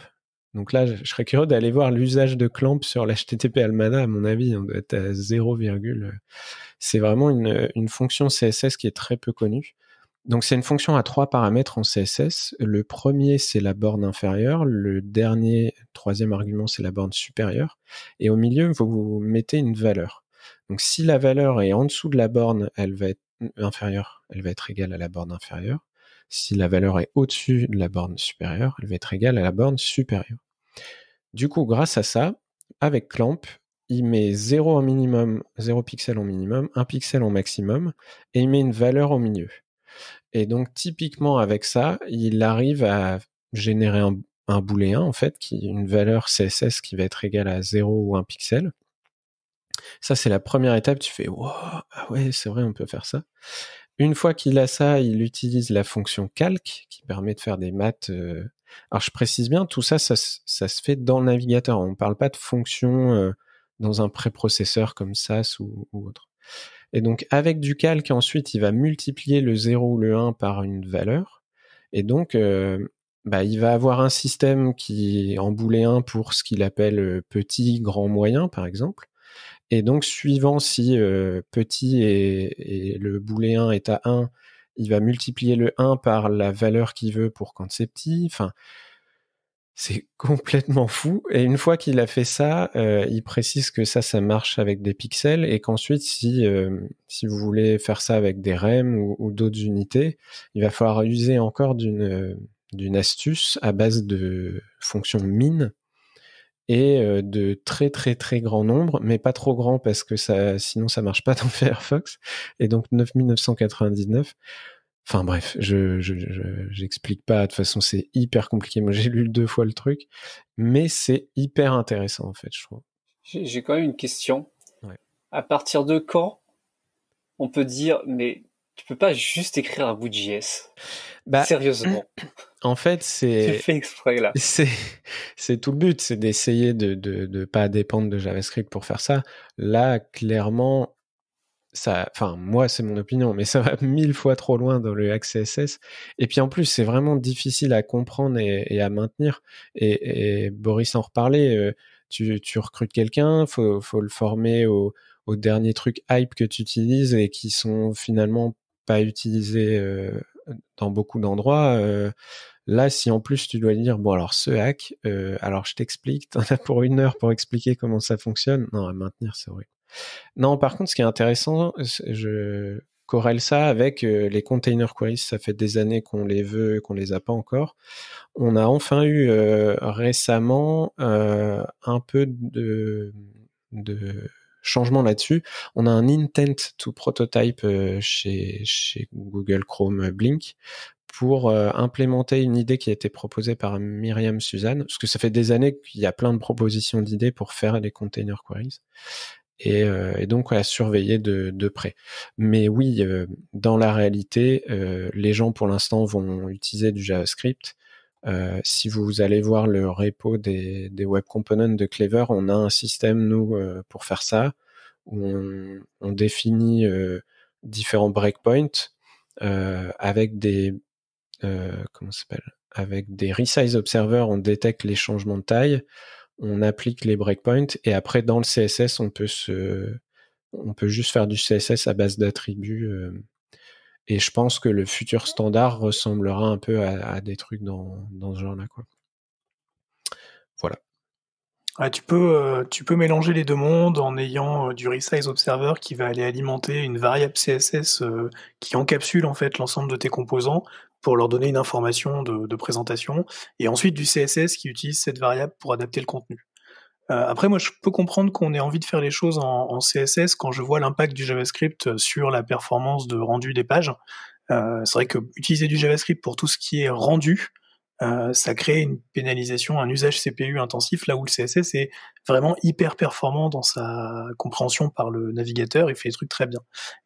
Donc là, je serais curieux d'aller voir l'usage de Clamp sur l'HTTP Almana. À mon avis, on doit être à 0, c'est vraiment une fonction CSS qui est très peu connue. Donc c'est une fonction à 3 paramètres en CSS. Le premier, c'est la borne inférieure. Le troisième argument, c'est la borne supérieure. Et au milieu, vous mettez une valeur. Donc si la valeur est en dessous de la borne, elle va être inférieure, elle va être égale à la borne inférieure. Si la valeur est au-dessus de la borne supérieure, elle va être égale à la borne supérieure. Du coup, grâce à ça, avec Clamp, il met 0 en minimum, 0 pixel en minimum, 1 pixel en maximum, et il met une valeur au milieu. Et donc, typiquement, avec ça, il arrive à générer un booléen, en fait, une valeur CSS qui va être égale à 0 ou 1 pixel. Ça, c'est la première étape. Tu fais, wow, ah ouais, c'est vrai, on peut faire ça. Une fois qu'il a ça, il utilise la fonction calc qui permet de faire des maths. Alors, je précise bien, tout ça, ça se fait dans le navigateur. On ne parle pas de fonction dans un préprocesseur comme SAS ou autre. Et donc, avec du calc, ensuite, il va multiplier le 0 ou le 1 par une valeur. Et donc, il va avoir un système qui en booléen pour ce qu'il appelle petit, grand, moyen, par exemple. Et donc, suivant si petit et le booléen est à 1, il va multiplier le 1 par la valeur qu'il veut pour quand c'est petit. Enfin, c'est complètement fou. Et une fois qu'il a fait ça, il précise que ça marche avec des pixels et qu'ensuite, si vous voulez faire ça avec des rem ou d'autres unités, il va falloir user encore d'une astuce à base de fonction min et de très très très grand nombre, mais pas trop grand parce que sinon ça marche pas dans Firefox. Et donc 9999. Enfin bref, j'explique pas. De toute façon, c'est hyper compliqué. Moi, j'ai lu 2 fois le truc, mais c'est hyper intéressant en fait, je trouve. J'ai quand même une question. Ouais. À partir de quand on peut dire, mais tu peux pas juste écrire un bout de JS? Sérieusement. En fait, c'est. Tu fais exprès là. C'est tout le but, c'est d'essayer de pas dépendre de JavaScript pour faire ça. Là, clairement, moi, c'est mon opinion, mais ça va 1000 fois trop loin dans le hack CSS. Et puis en plus, c'est vraiment difficile à comprendre et à maintenir. Et Boris en reparlait. Tu recrutes quelqu'un, faut le former au dernier truc hype que tu utilises et qui sont finalement pas utilisés dans beaucoup d'endroits. Là, si en plus tu dois dire, bon alors ce hack, alors je t'explique, t'en as pour 1 heure pour expliquer comment ça fonctionne. Non, à maintenir, c'est horrible. Non, par contre, ce qui est intéressant, je corrèle ça avec les container queries. Ça fait des années qu'on les veut, qu'on les a pas encore. On a enfin eu récemment un peu de changement là-dessus. On a un intent to prototype chez Google Chrome Blink pour implémenter une idée qui a été proposée par Myriam Suzanne, parce que ça fait des années qu'il y a plein de propositions d'idées pour faire des container queries. Et donc à surveiller de près. Mais oui, dans la réalité, les gens pour l'instant vont utiliser du JavaScript. Si vous allez voir le repo des web components de Clever, on a un système, nous, pour faire ça, où on définit différents breakpoints avec des avec des resize observers, on détecte les changements de taille, on applique les breakpoints et après dans le CSS on peut juste faire du CSS à base d'attributs et je pense que le futur standard ressemblera un peu à des trucs dans ce genre-là, quoi. Voilà. Ouais, tu peux mélanger les deux mondes en ayant du resize observer qui va aller alimenter une variable CSS qui encapsule en fait l'ensemble de tes composants pour leur donner une information de présentation, et ensuite du CSS qui utilise cette variable pour adapter le contenu. Après, moi, je peux comprendre qu'on ait envie de faire les choses en CSS quand je vois l'impact du JavaScript sur la performance de rendu des pages. C'est vrai que utiliser du JavaScript pour tout ce qui est rendu, ça crée une pénalisation, un usage CPU intensif, là où le CSS est vraiment hyper performant dans sa compréhension par le navigateur, il fait des trucs très bien.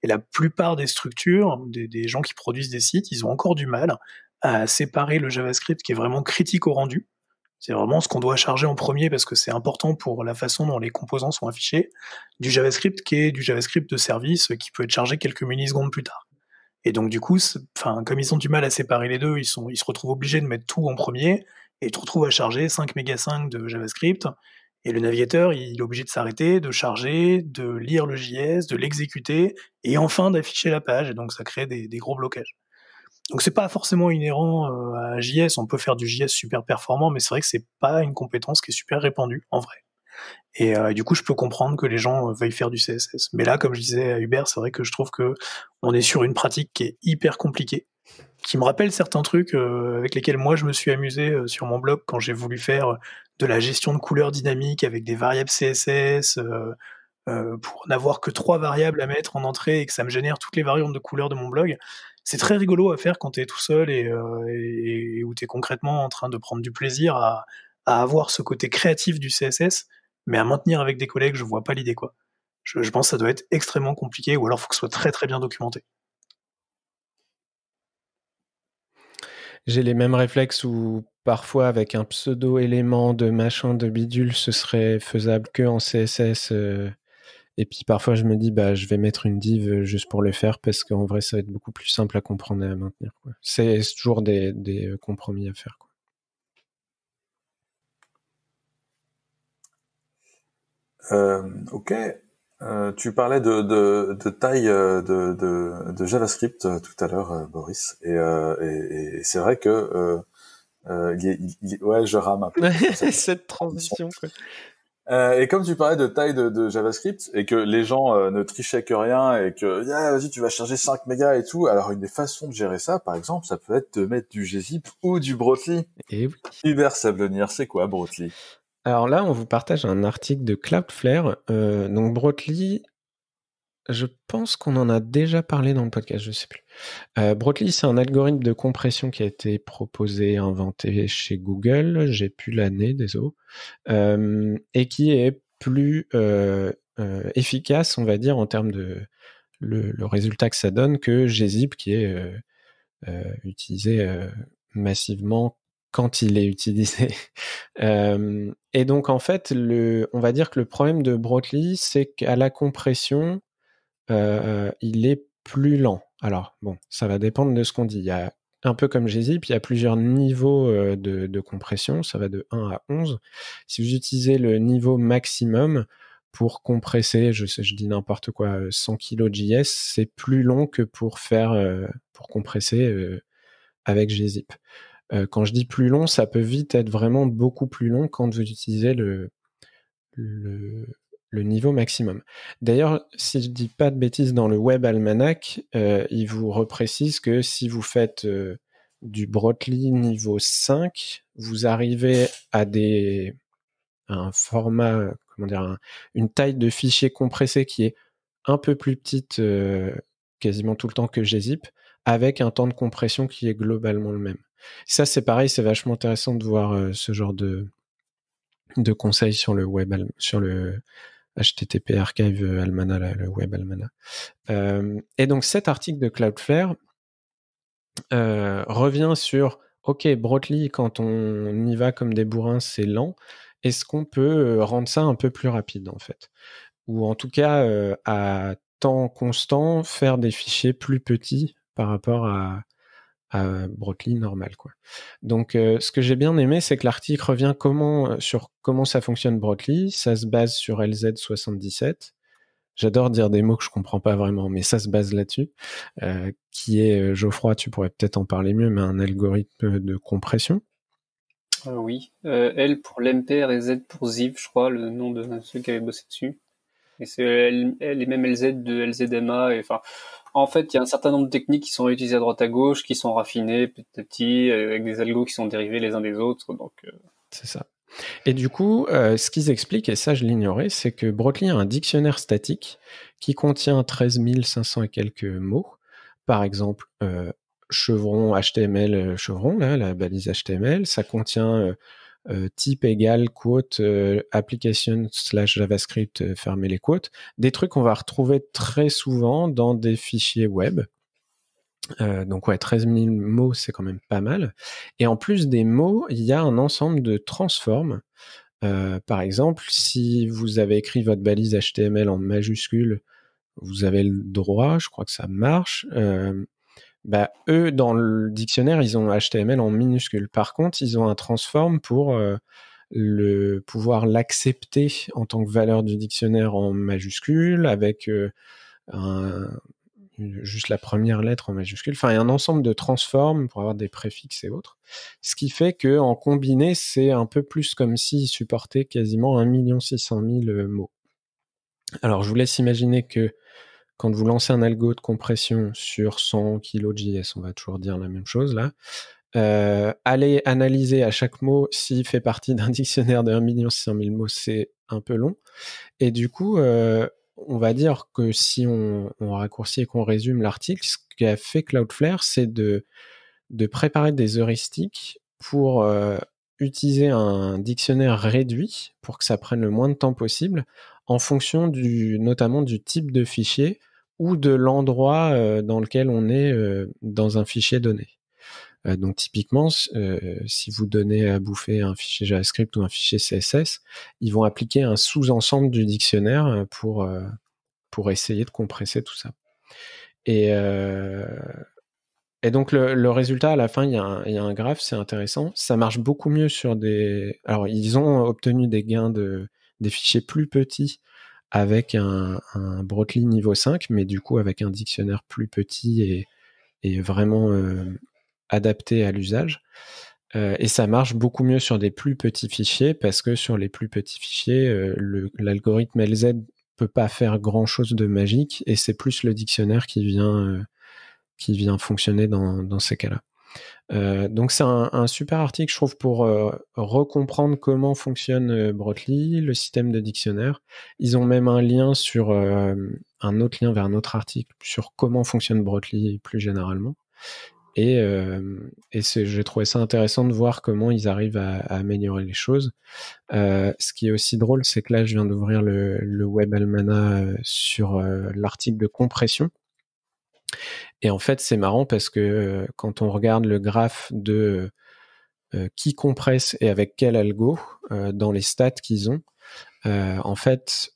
Et la plupart des structures, des gens qui produisent des sites, ils ont encore du mal à séparer le JavaScript qui est vraiment critique au rendu. C'est vraiment ce qu'on doit charger en premier parce que c'est important pour la façon dont les composants sont affichés, du JavaScript qui est du JavaScript de service qui peut être chargé quelques millisecondes plus tard. Et donc du coup, comme ils ont du mal à séparer les deux, ils se retrouvent obligés de mettre tout en premier, et ils se retrouvent à charger 5 mégas 5 de JavaScript, et le navigateur, il est obligé de s'arrêter, de charger, de lire le JS, de l'exécuter, et enfin d'afficher la page, et donc ça crée des gros blocages. Donc c'est pas forcément inhérent à JS, on peut faire du JS super performant, mais c'est vrai que c'est pas une compétence qui est super répandue, en vrai. Et du coup, je peux comprendre que les gens veuillent faire du CSS. Mais là, comme je disais à Hubert, c'est vrai que je trouve que on est sur une pratique qui est hyper compliquée, qui me rappelle certains trucs avec lesquels moi je me suis amusé sur mon blog quand j'ai voulu faire de la gestion de couleurs dynamiques avec des variables CSS pour n'avoir que 3 variables à mettre en entrée et que ça me génère toutes les variantes de couleurs de mon blog. C'est très rigolo à faire quand t'es tout seul et où t'es concrètement en train de prendre du plaisir à avoir ce côté créatif du CSS, mais à maintenir avec des collègues, je vois pas l'idée, quoi. Je pense que ça doit être extrêmement compliqué, ou alors faut que ce soit très très bien documenté. J'ai les mêmes réflexes où parfois avec un pseudo-élément de machin de bidule, ce serait faisable que en CSS. Et puis parfois je me dis je vais mettre une div juste pour le faire parce qu'en vrai ça va être beaucoup plus simple à comprendre et à maintenir, quoi. C'est toujours des compromis à faire, quoi. Ok. Tu parlais de taille de JavaScript tout à l'heure, Boris, et c'est vrai que ouais, je rame un peu. Cette transition, quoi. Et comme tu parlais de taille de JavaScript et que les gens ne trichaient que rien et que vas-y tu vas charger 5 mégas et tout, alors une des façons de gérer ça, par exemple, ça peut être de mettre du gzip ou du Brotli. Et oui. Hubert Sablonnière, c'est quoi Brotli? Alors là, on vous partage un article de Cloudflare. Donc Brotli, je pense qu'on en a déjà parlé dans le podcast, je sais plus. Brotli, c'est un algorithme de compression qui a été proposé, inventé chez Google. J'ai plus l'année, désolé. Et qui est plus efficace, on va dire, en termes de le résultat que ça donne que gzip, qui est utilisé massivement quand il est utilisé. Et donc, en fait, on va dire que le problème de Brotli, c'est qu'à la compression, il est plus lent. Alors, bon, ça va dépendre de ce qu'on dit. Il y a un peu comme gzip, il y a plusieurs niveaux de compression. Ça va de 1 à 11. Si vous utilisez le niveau maximum pour compresser, je dis n'importe quoi, 100 kg JS, c'est plus long que pour compresser avec gzip. Quand je dis plus long, ça peut vite être vraiment beaucoup plus long quand vous utilisez le niveau maximum. D'ailleurs, si je dis pas de bêtises, dans le Web Almanac, il vous reprécise que si vous faites du Brotli niveau 5, vous arrivez à un format, une taille de fichier compressé qui est un peu plus petite quasiment tout le temps que gzip, avec un temps de compression qui est globalement le même. Ça, c'est pareil, c'est vachement intéressant de voir ce genre de conseils sur le web, sur le HTTP Archive Almana, le web Almana. Et donc cet article de Cloudflare revient sur Brotli, quand on y va comme des bourrins, c'est lent. Est-ce qu'on peut rendre ça un peu plus rapide, en fait? Ou en tout cas, à temps constant, faire des fichiers plus petits par rapport à Brotli normal, quoi. Donc, ce que j'ai bien aimé, c'est que l'article revient sur comment ça fonctionne Brotli. Ça se base sur LZ77. J'adore dire des mots que je comprends pas vraiment, mais ça se base là-dessus. Qui est, Geoffroy, tu pourrais peut-être en parler mieux, mais un algorithme de compression. Oui. L pour l'MPR et Z pour ZIV, je crois, le nom de ceux qui avaient bossé dessus. Et c'est L et même LZ de LZMA. Et enfin, en fait, il y a un certain nombre de techniques qui sont utilisées à droite à gauche, qui sont raffinées petit à petit, avec des algos qui sont dérivés les uns des autres. Donc, c'est ça. Et du coup, ce qu'ils expliquent, et ça je l'ignorais, c'est que Brotli a un dictionnaire statique qui contient 13 500 et quelques mots. Par exemple, chevron HTML chevron, là, la balise HTML. Ça contient type égale quote application/javascript fermer les quotes. Des trucs qu'on va retrouver très souvent dans des fichiers web. Donc ouais, 13 000 mots, c'est quand même pas mal. Et en plus des mots, il y a un ensemble de transformes. Par exemple, si vous avez écrit votre balise HTML en majuscule, vous avez le droit, je crois que ça marche. Eux, dans le dictionnaire, ils ont HTML en minuscule. Par contre, ils ont un transform pour pouvoir l'accepter en tant que valeur du dictionnaire en majuscule, avec juste la première lettre en majuscule. Enfin, il y a un ensemble de transforms pour avoir des préfixes et autres. Ce qui fait qu'en combiné, c'est un peu plus comme s'ils supportaient quasiment 1 600 000 mots. Alors, je vous laisse imaginer que quand vous lancez un algo de compression sur 100 kg.js, on va toujours dire la même chose là, allez analyser à chaque mot s'il fait partie d'un dictionnaire de 1 600 000 mots, c'est un peu long. Et du coup, on va dire que si on raccourcit et qu'on résume l'article, ce qu'a fait Cloudflare, c'est de préparer des heuristiques pour utiliser un dictionnaire réduit pour que ça prenne le moins de temps possible en fonction notamment du type de fichier ou de l'endroit dans lequel on est dans un fichier donné. Donc typiquement, si vous donnez à bouffer un fichier JavaScript ou un fichier CSS, ils vont appliquer un sous-ensemble du dictionnaire pour essayer de compresser tout ça. Et donc le résultat à la fin, il y a un graphe, c'est intéressant. Ça marche beaucoup mieux sur des. Alors ils ont obtenu des gains des fichiers plus petits avec un Brotli niveau 5, mais du coup avec un dictionnaire plus petit et vraiment adapté à l'usage. Et ça marche beaucoup mieux sur des plus petits fichiers parce que sur les plus petits fichiers, l'algorithme LZ peut pas faire grand chose de magique et c'est plus le dictionnaire qui vient fonctionner dans ces cas-là. Donc c'est un super article, je trouve, pour recomprendre comment fonctionne Brotli, le système de dictionnaire. Ils ont même un lien sur un autre lien vers un autre article sur comment fonctionne Brotli plus généralement. Et j'ai trouvé ça intéressant de voir comment ils arrivent à améliorer les choses. Ce qui est aussi drôle, c'est que là, je viens d'ouvrir le Web Almana sur l'article de compression. Et en fait, c'est marrant parce que quand on regarde le graphe de qui compresse et avec quel algo dans les stats qu'ils ont, en fait,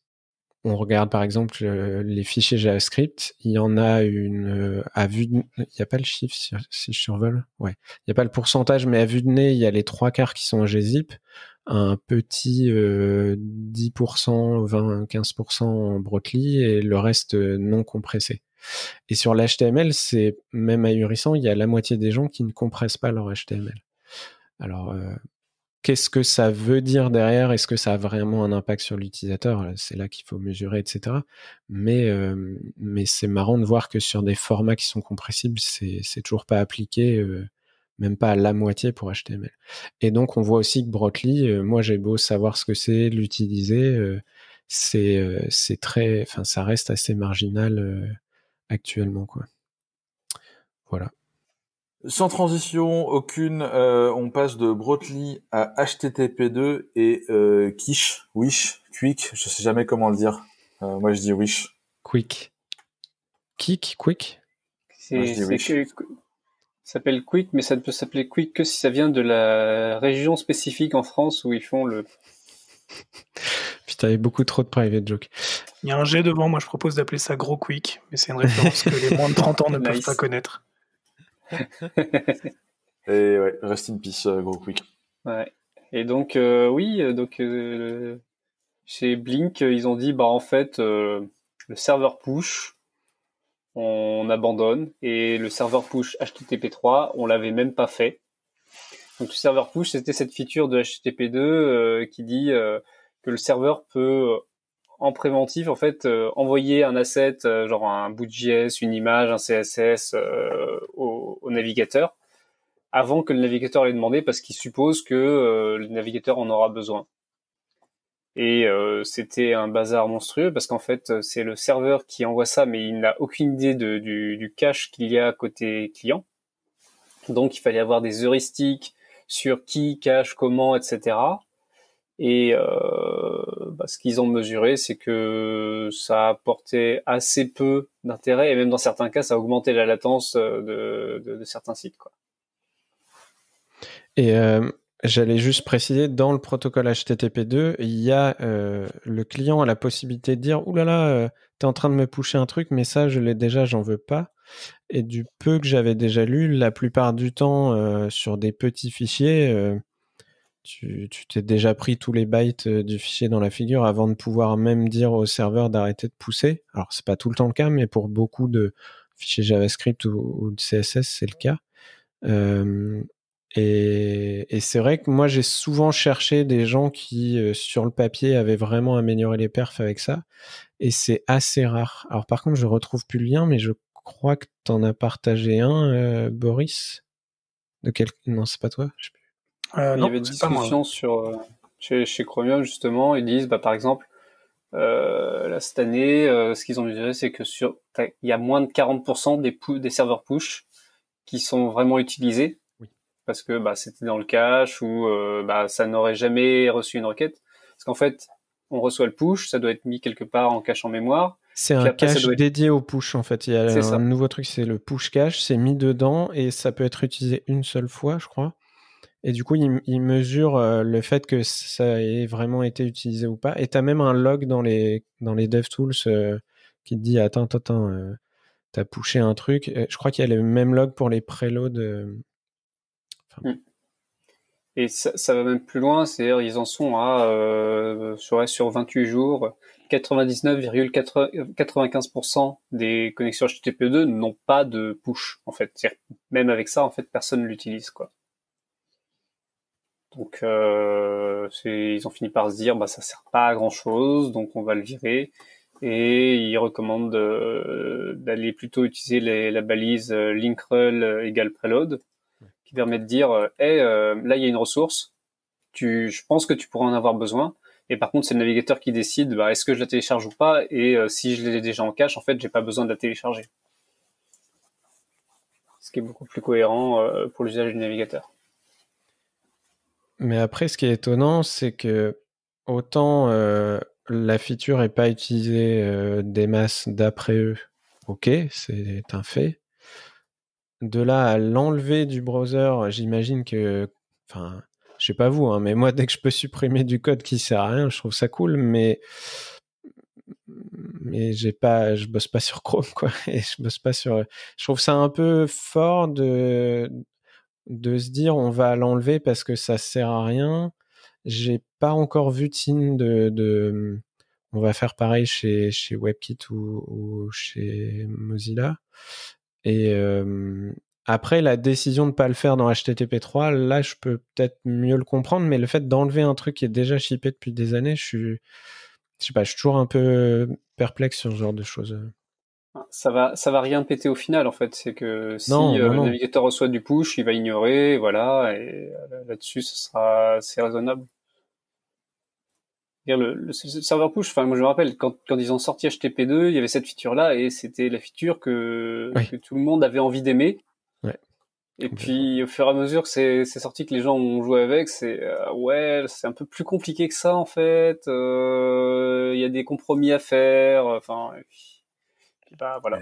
on regarde par exemple les fichiers JavaScript, il y en a une à vue de... Il n'y a pas le chiffre si je survole. Ouais. Il n'y a pas le pourcentage, mais à vue de nez, il y a les 3/4 qui sont en gzip, un petit 10%, 20, 15% en Brotli et le reste non compressé. Et sur l'HTML, c'est même ahurissant, il y a la moitié des gens qui ne compressent pas leur HTML. Alors, qu'est-ce que ça veut dire derrière? Est-ce que ça a vraiment un impact sur l'utilisateur? C'est là qu'il faut mesurer, etc. Mais c'est marrant de voir que sur des formats qui sont compressibles, c'est toujours pas appliqué, même pas à la moitié pour HTML. Et donc, on voit aussi que Brotli, moi j'ai beau savoir ce que c'est, l'utiliser, c'est très, enfin, ça reste assez marginal actuellement, quoi. Voilà. Sans transition aucune, on passe de Brotli à HTTP2 et Wish, je sais jamais comment le dire. Moi je dis Wish. Quick. Quick. Moi, je dis Wish. Ça s'appelle Quick, mais ça ne peut s'appeler Quick que si ça vient de la région spécifique en France où ils font le... Putain, il y a beaucoup trop de private jokes. Il y a un G devant, moi je propose d'appeler ça Gros Quick, mais c'est une référence que les moins de 30 ans ne peuvent pas connaître. Et ouais, rest in peace, Gros Quick. Ouais. Et donc, chez Blink, ils ont dit, en fait, le serveur push, on abandonne, et le serveur push HTTP3, on l'avait même pas fait. Donc, le serveur push, c'était cette feature de HTTP2 qui dit que le serveur peut, en préventif, en fait, envoyer un asset, genre un bout de JS, une image, un CSS au navigateur, avant que le navigateur l'ait demandé, parce qu'il suppose que le navigateur en aura besoin. Et c'était un bazar monstrueux, parce qu'en fait, c'est le serveur qui envoie ça, mais il n'a aucune idée du cache qu'il y a côté client. Donc, il fallait avoir des heuristiques sur qui cache, comment, etc. Et ce qu'ils ont mesuré, c'est que ça apportait assez peu d'intérêt, et même dans certains cas, ça a augmenté la latence de certains sites, quoi. Et j'allais juste préciser, dans le protocole HTTP2, il y a le client a la possibilité de dire « Ouh là là, t'es en train de me pusher un truc, mais ça, je l'ai déjà, j'en veux pas ». Et du peu que j'avais déjà lu, la plupart du temps, sur des petits fichiers, tu t'es déjà pris tous les bytes du fichier dans la figure avant de pouvoir même dire au serveur d'arrêter de pousser. Alors, c'est pas tout le temps le cas, mais pour beaucoup de fichiers JavaScript ou de CSS, c'est le cas. Et c'est vrai que moi, j'ai souvent cherché des gens qui, sur le papier, avaient vraiment amélioré les perfs avec ça. Et c'est assez rare. Alors, par contre, je retrouve plus le lien, mais je crois que t'en as partagé un, Boris. Non, c'est pas toi? Je sais plus. Il y Non, avait une c'est pas moi. discussion sur chez Chromium, justement. Ils disent, par exemple, là, cette année, ce qu'ils ont mesuré, c'est que il y a moins de 40% des serveurs push qui sont vraiment utilisés. Oui. Parce que c'était dans le cache ou ça n'aurait jamais reçu une requête. Parce qu'en fait, on reçoit le push, ça doit être mis quelque part en cache en mémoire. C'est un cache dédié au push, en fait. Il y a un nouveau truc, c'est le push cache, c'est mis dedans et ça peut être utilisé une seule fois, je crois. Et du coup, il mesure le fait que ça ait vraiment été utilisé ou pas. Et tu as même un log dans les DevTools qui te dit « Attends, t'as pushé un truc. » Je crois qu'il y a le même log pour les preloads. Et ça va même plus loin, c'est-à-dire ils en sont à sur 28 jours, 99,95% des connexions HTTP2 n'ont pas de push, en fait. C'est-à-dire, même avec ça, en fait, personne l'utilise, quoi. Donc ils ont fini par se dire ça sert pas à grand chose, donc on va le virer. Et ils recommandent d'aller plutôt utiliser la balise linkrel égale preload, qui permet de dire là il y a une ressource, je pense que tu pourrais en avoir besoin, et par contre c'est le navigateur qui décide est-ce que je la télécharge ou pas, et si je l'ai déjà en cache, en fait j'ai pas besoin de la télécharger, ce qui est beaucoup plus cohérent pour l'usage du navigateur. Mais après, ce qui est étonnant, c'est que autant la feature n'est pas utilisée des masses d'après eux, ok, c'est un fait. De là à l'enlever du browser, j'imagine que, enfin, je sais pas vous, hein, mais moi, dès que je peux supprimer du code qui sert à rien, je trouve ça cool, mais je bosse pas sur Chrome, quoi, et je trouve ça un peu fort de se dire on va l'enlever parce que ça sert à rien. J'ai pas encore vu de signe de on va faire pareil chez WebKit ou chez Mozilla. Et après, la décision de pas le faire dans HTTP3, là, je peux peut-être mieux le comprendre, mais le fait d'enlever un truc qui est déjà shippé depuis des années, je sais pas, je suis toujours un peu perplexe sur ce genre de choses. Ça va rien péter au final, en fait. C'est que si le navigateur reçoit du push, il va ignorer, voilà, et là-dessus, c'est raisonnable. Le serveur push, moi je me rappelle, quand ils ont sorti HTTP2, il y avait cette feature-là, et c'était la feature que tout le monde avait envie d'aimer. Ouais. Et puis, au fur et à mesure que c'est sorti, que les gens ont joué avec, c'est un peu plus compliqué que ça, en fait. Il y a des compromis à faire, voilà.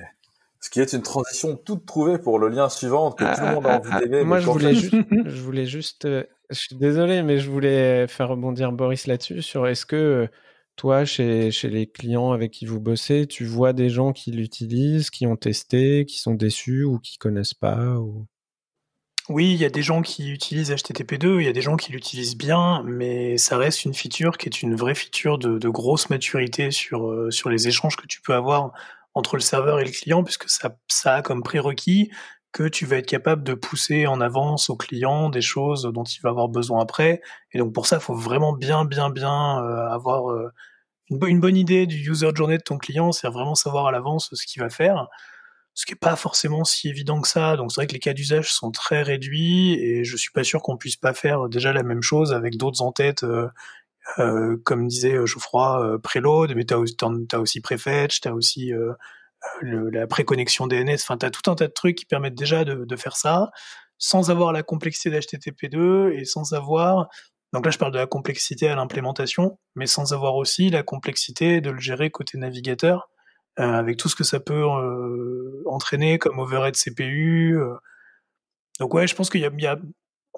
Ce qui est une transition toute trouvée pour le lien suivant que tout le monde a envie d'aimer. Moi, je voulais juste, je suis désolé, mais je voulais faire rebondir Boris là-dessus sur est-ce que toi, chez les clients avec qui vous bossez, tu vois des gens qui l'utilisent, qui ont testé, qui sont déçus ou qui connaissent pas ou... Oui, il y a des gens qui utilisent HTTP2, il y a des gens qui l'utilisent bien, mais ça reste une feature qui est une vraie feature de grosse maturité sur les échanges que tu peux avoir entre le serveur et le client, puisque ça a comme prérequis que tu vas être capable de pousser en avance au client des choses dont il va avoir besoin après. Et donc pour ça, il faut vraiment bien avoir une bonne idée du user journey de ton client, c'est vraiment savoir à l'avance ce qu'il va faire. Ce qui n'est pas forcément si évident que ça. Donc c'est vrai que les cas d'usage sont très réduits et je suis pas sûr qu'on puisse pas faire déjà la même chose avec d'autres en-têtes, comme disait Geoffroy, preload, mais t'as aussi prefetch, t'as aussi la préconnexion DNS, enfin t'as tout un tas de trucs qui permettent déjà de faire ça. sans avoir la complexité d'HTTP2 et sans avoir... Donc là, je parle de la complexité à l'implémentation, mais sans avoir aussi la complexité de le gérer côté navigateur, avec tout ce que ça peut entraîner comme overhead CPU. Donc ouais, je pense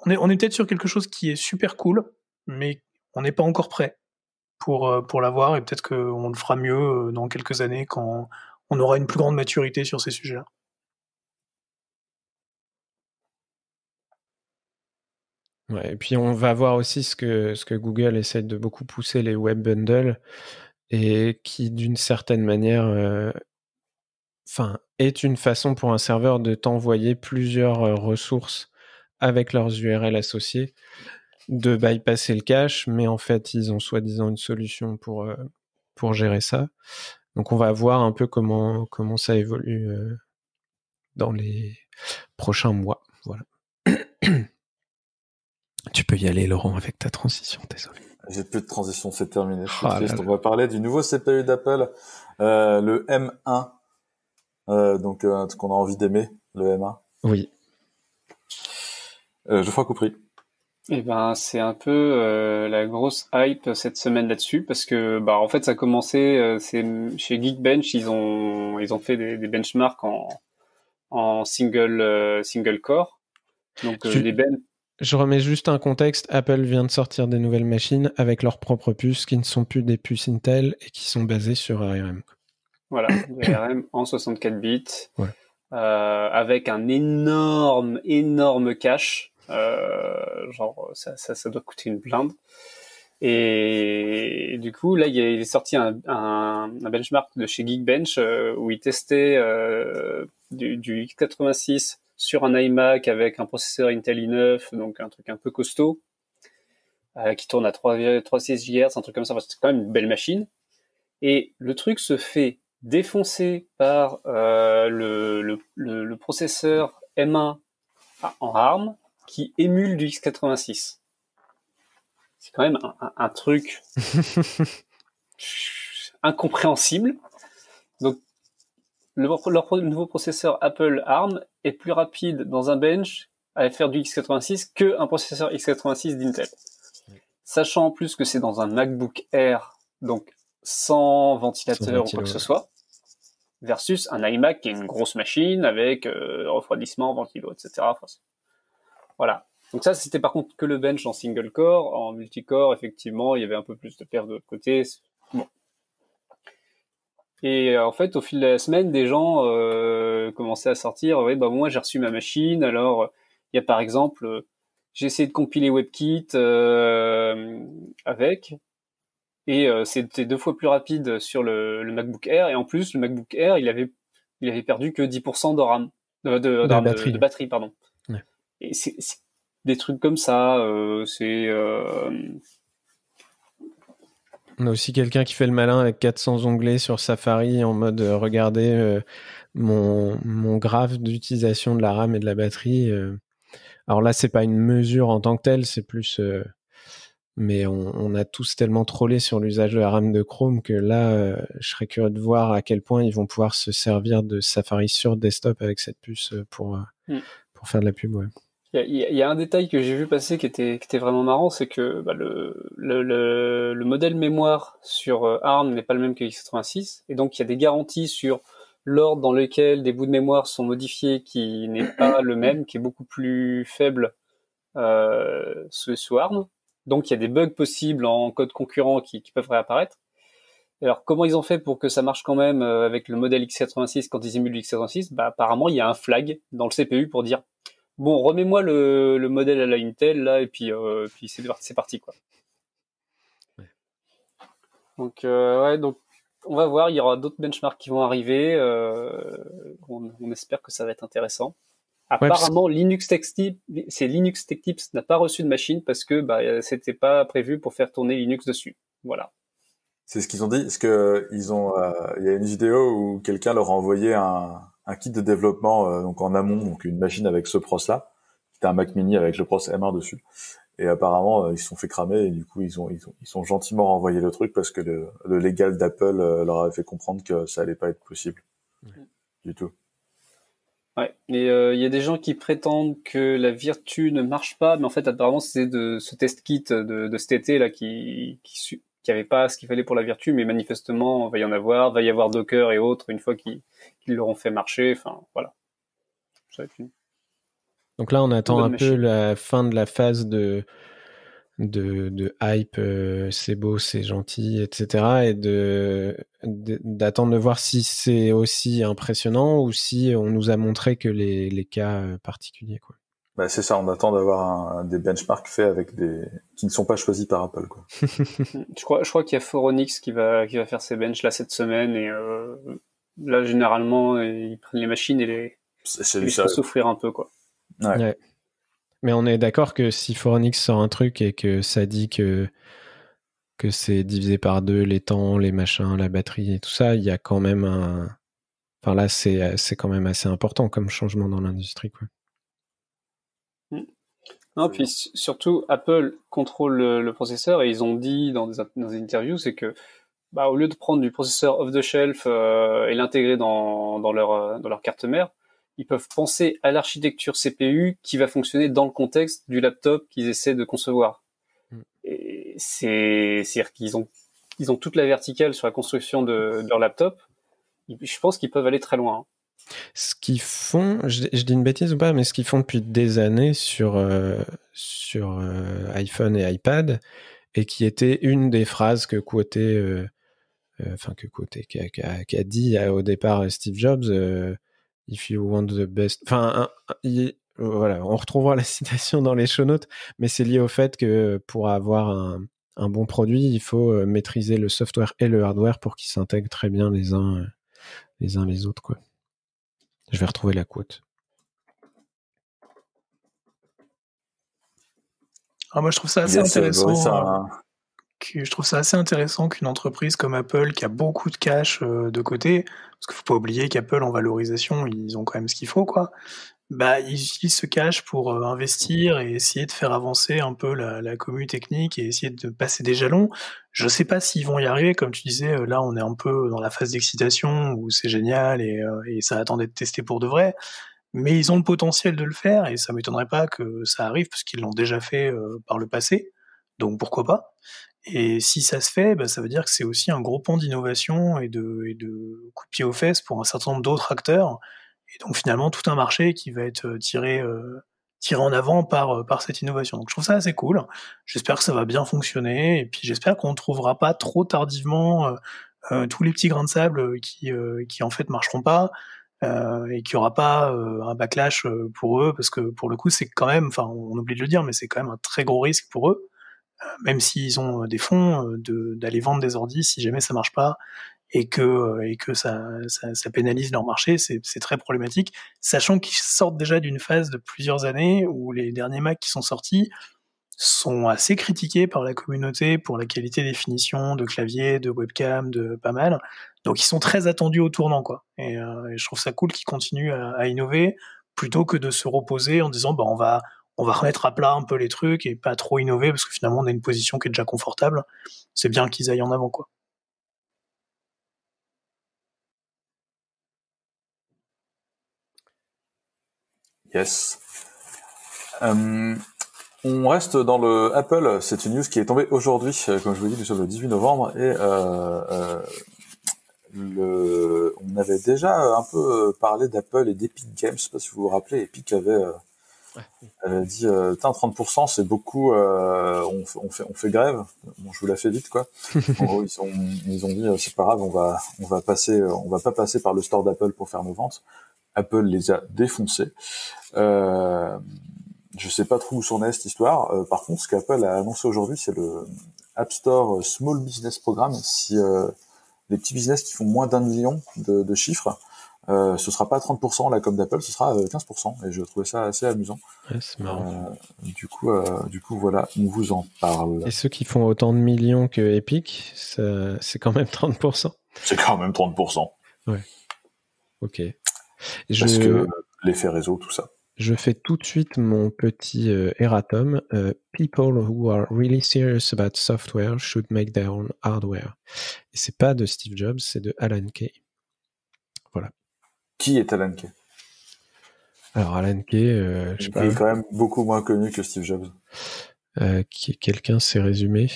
on est peut-être sur quelque chose qui est super cool, mais on n'est pas encore prêt pour l'avoir, et peut-être qu'on le fera mieux dans quelques années quand on aura une plus grande maturité sur ces sujets-là. Ouais, et puis on va voir aussi ce que Google essaie de beaucoup pousser, les web bundles, et qui d'une certaine manière est une façon pour un serveur de t'envoyer plusieurs ressources avec leurs URL associées, de bypasser le cache, mais en fait ils ont soi-disant une solution pour gérer ça. Donc on va voir un peu comment ça évolue dans les prochains mois. Voilà. Tu peux y aller, Laurent, avec ta transition, désolé. J'ai plus de transition, c'est terminé. Je suis triste. On va parler du nouveau CPU d'Apple, le M1. Donc, ce qu'on a envie d'aimer, le M1. Oui. Geoffroy Coupry. Eh ben, c'est un peu la grosse hype cette semaine là-dessus, parce que en fait ça a commencé, c'est chez Geekbench, ils ont fait des benchmarks en single core. Donc je remets juste un contexte. Apple vient de sortir des nouvelles machines avec leurs propres puces qui ne sont plus des puces Intel et qui sont basées sur ARM. Voilà, des ARM en 64 bits, ouais. Avec un énorme cache. Genre ça doit coûter une blinde. Et du coup là il est sorti un benchmark de chez Geekbench où il testait du x86 sur un iMac avec un processeur Intel i9, donc un truc un peu costaud, qui tourne à 3,6 GHz, un truc comme ça. Enfin, c'est quand même une belle machine. Et le truc se fait défoncer par le processeur M1 en ARM qui émule du x86. C'est quand même un truc incompréhensible. Donc, leur nouveau processeur Apple ARM est plus rapide dans un bench à faire du x86 qu'un processeur x86 d'Intel. Sachant en plus que c'est dans un MacBook Air, donc sans ventilateur ou quoi que ce soit, versus un iMac qui est une grosse machine avec refroidissement, ventilo, etc. Enfin, voilà. Donc ça, c'était par contre que le bench en single core. En multicore, effectivement, il y avait un peu plus de perf de l'autre côté. Bon. Et en fait, au fil de la semaine, des gens commençaient à sortir. Ouais, moi, j'ai reçu ma machine. Alors, il y a par exemple, j'ai essayé de compiler WebKit avec, et c'était 2 fois plus rapide sur le MacBook Air. Et en plus, le MacBook Air, il avait perdu que 10% de RAM, de batterie, pardon. Ouais. Et c'est des trucs comme ça. On a aussi quelqu'un qui fait le malin avec 400 onglets sur Safari en mode regardez mon graphe d'utilisation de la RAM et de la batterie. Alors là, c'est pas une mesure en tant que telle, c'est plus... mais on a tous tellement trollé sur l'usage de la RAM de Chrome que là, je serais curieux de voir à quel point ils vont pouvoir se servir de Safari sur desktop avec cette puce pour faire de la pub. Ouais. Il y a un détail que j'ai vu passer qui était vraiment marrant, c'est que le modèle mémoire sur ARM n'est pas le même que x86, et donc il y a des garanties sur l'ordre dans lequel des bouts de mémoire sont modifiés qui n'est pas le même, qui est beaucoup plus faible sous ARM. Donc il y a des bugs possibles en code concurrent qui peuvent réapparaître. Alors comment ils ont fait pour que ça marche quand même avec le modèle x86 quand ils émulent le x86 ? Apparemment il y a un flag dans le CPU pour dire bon, remets-moi le modèle à la Intel là, et puis c'est parti quoi. Ouais. Donc donc on va voir, il y aura d'autres benchmarks qui vont arriver. On espère que ça va être intéressant. Apparemment, Linux Tech Tips n'a pas reçu de machine parce que c'était pas prévu pour faire tourner Linux dessus. Voilà. C'est ce qu'ils ont dit. Parce que ils ont, il y a une vidéo où quelqu'un leur a envoyé un kit de développement donc en amont, donc une machine avec ce pros là, c'était un Mac Mini avec le pros M1 dessus. Et apparemment ils se sont fait cramer et du coup ils ont gentiment renvoyé le truc parce que le légal d'Apple leur avait fait comprendre que ça allait pas être possible du tout. Ouais. Et il y a des gens qui prétendent que la vertu ne marche pas, mais en fait, apparemment, c'est de ce test kit de cet été là qui avait pas ce qu'il fallait pour la vertu, mais manifestement, va y avoir Docker et autres une fois qu'ils l'auront fait marcher. Enfin, voilà. Ça va être Donc là, on attend un peu machine. la fin de la phase de hype, c'est beau, c'est gentil, etc. Et d'attendre de voir si c'est aussi impressionnant ou si on nous a montré que les cas particuliers, quoi. Bah, c'est ça, on attend d'avoir des benchmarks faits avec qui ne sont pas choisis par Apple, quoi. Je crois qu'il y a Phoronix qui va faire ses benches là cette semaine et là généralement ils prennent les machines et ils font souffrir un peu, quoi. Ouais. Mais on est d'accord que si Phoronix sort un truc et que ça dit que c'est divisé par 2 les temps, les machins, la batterie et tout ça, il y a quand même enfin là c'est quand même assez important comme changement dans l'industrie, quoi. Non, puis surtout Apple contrôle le processeur et ils ont dit dans des interviews, c'est que au lieu de prendre du processeur off the shelf et l'intégrer dans leur carte mère, ils peuvent penser à l'architecture CPU qui va fonctionner dans le contexte du laptop qu'ils essaient de concevoir. Et c'est-à-dire qu'ils ont toute la verticale sur la construction de leur laptop. Je pense qu'ils peuvent aller très loin. Ce qu'ils font, je dis une bêtise ou pas, mais ce qu'ils font depuis des années sur iPhone et iPad, et qui était une des phrases que qu'a dit au départ Steve Jobs, if you want the best. Enfin, voilà, on retrouvera la citation dans les show notes, mais c'est lié au fait que pour avoir un bon produit, il faut maîtriser le software et le hardware pour qu'ils s'intègrent très bien les uns les autres, quoi. Je vais retrouver la quote. Moi, je trouve ça assez intéressant. Je trouve ça assez intéressant qu'une entreprise comme Apple, qui a beaucoup de cash de côté, parce qu'il faut pas oublier qu'Apple en valorisation, ils ont quand même ce qu'il faut, quoi. Ils utilisent ce cash pour investir et essayer de faire avancer un peu la commu technique et essayer de passer des jalons. Je sais pas s'ils vont y arriver, comme tu disais, là on est un peu dans la phase d'excitation où c'est génial et ça attend d'être testé pour de vrai. Mais ils ont le potentiel de le faire et ça m'étonnerait pas que ça arrive parce qu'ils l'ont déjà fait par le passé. Donc pourquoi pas? Et si ça se fait, ça veut dire que c'est aussi un gros pan d'innovation et de coup de pied aux fesses pour un certain nombre d'autres acteurs. Et donc finalement tout un marché qui va être tiré en avant par cette innovation. Donc je trouve ça assez cool. J'espère que ça va bien fonctionner et puis j'espère qu'on ne trouvera pas trop tardivement tous les petits grains de sable qui en fait marcheront pas. Et qu'il n'y aura pas un backlash pour eux, parce que pour le coup, c'est quand même, enfin, on oublie de le dire, mais c'est quand même un très gros risque pour eux, même s'ils ont des fonds, d'aller vendre des ordis si jamais ça marche pas et que ça pénalise leur marché, c'est très problématique, sachant qu'ils sortent déjà d'une phase de plusieurs années où les derniers Mac qui sont sortis sont assez critiqués par la communauté pour la qualité des finitions de clavier, de webcam, de pas mal. Donc ils sont très attendus au tournant, quoi. Et je trouve ça cool qu'ils continuent à innover plutôt que de se reposer en disant on va remettre à plat un peu les trucs et pas trop innover parce que finalement on a une position qui est déjà confortable. C'est bien qu'ils aillent en avant, quoi. Yes. On reste dans le Apple. C'est une news qui est tombée aujourd'hui, comme je vous l'ai dit, nous sommes le 18 novembre et on avait déjà un peu parlé d'Apple et d'Epic Games. Je sais pas si vous vous rappelez, Epic avait dit 30%, c'est beaucoup, on fait grève. Bon, je vous la fais vite, quoi. En gros, ils ont dit c'est pas grave, on va pas passer par le store d'Apple pour faire nos ventes. Apple les a défoncés. Je sais pas trop où s'en est cette histoire. Par contre, ce qu'Apple a annoncé aujourd'hui, c'est le App Store Small Business Programme. Si les petits business qui font moins d'1 million de chiffres, ce sera pas 30% là comme d'Apple, ce sera 15%. Et je trouvais ça assez amusant. Ouais, c'est marrant. Du coup, voilà, on vous en parle. Et ceux qui font autant de millions que Epic, c'est quand même 30%. C'est quand même 30%. Ouais. Ok. Parce que l'effet réseau, tout ça. Je fais tout de suite mon petit erratum. People who are really serious about software should make their own hardware. Et c'est pas de Steve Jobs, c'est de Alan Kay. Voilà. Qui est Alan Kay? Alors Alan Kay, je sais Il pas, est quand même beaucoup moins connu que Steve Jobs. quelqu'un s'est résumé.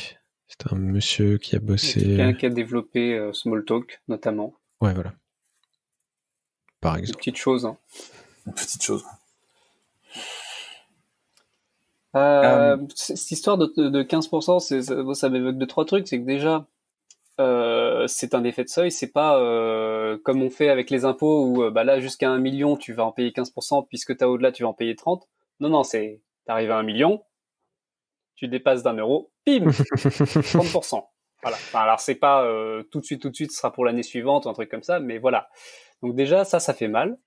C'est un monsieur qui a Il y a bossé. quelqu'un qui a développé Smalltalk, notamment. Ouais, voilà. Par Des exemple. petites choses. Hein. Une petite chose. Cette histoire de 15%, ça m'évoque deux, trois trucs. C'est que déjà, c'est un effet de seuil. C'est pas comme on fait avec les impôts où bah là, jusqu'à 1 million, tu vas en payer 15%, puisque t'as au-delà, tu vas en payer 30. Non, t'arrives à 1 million, tu dépasses d'1 euro, bim, 30%. Voilà. Enfin, alors c'est pas tout de suite, ce sera pour l'année suivante ou un truc comme ça, mais voilà. Donc déjà, ça fait mal.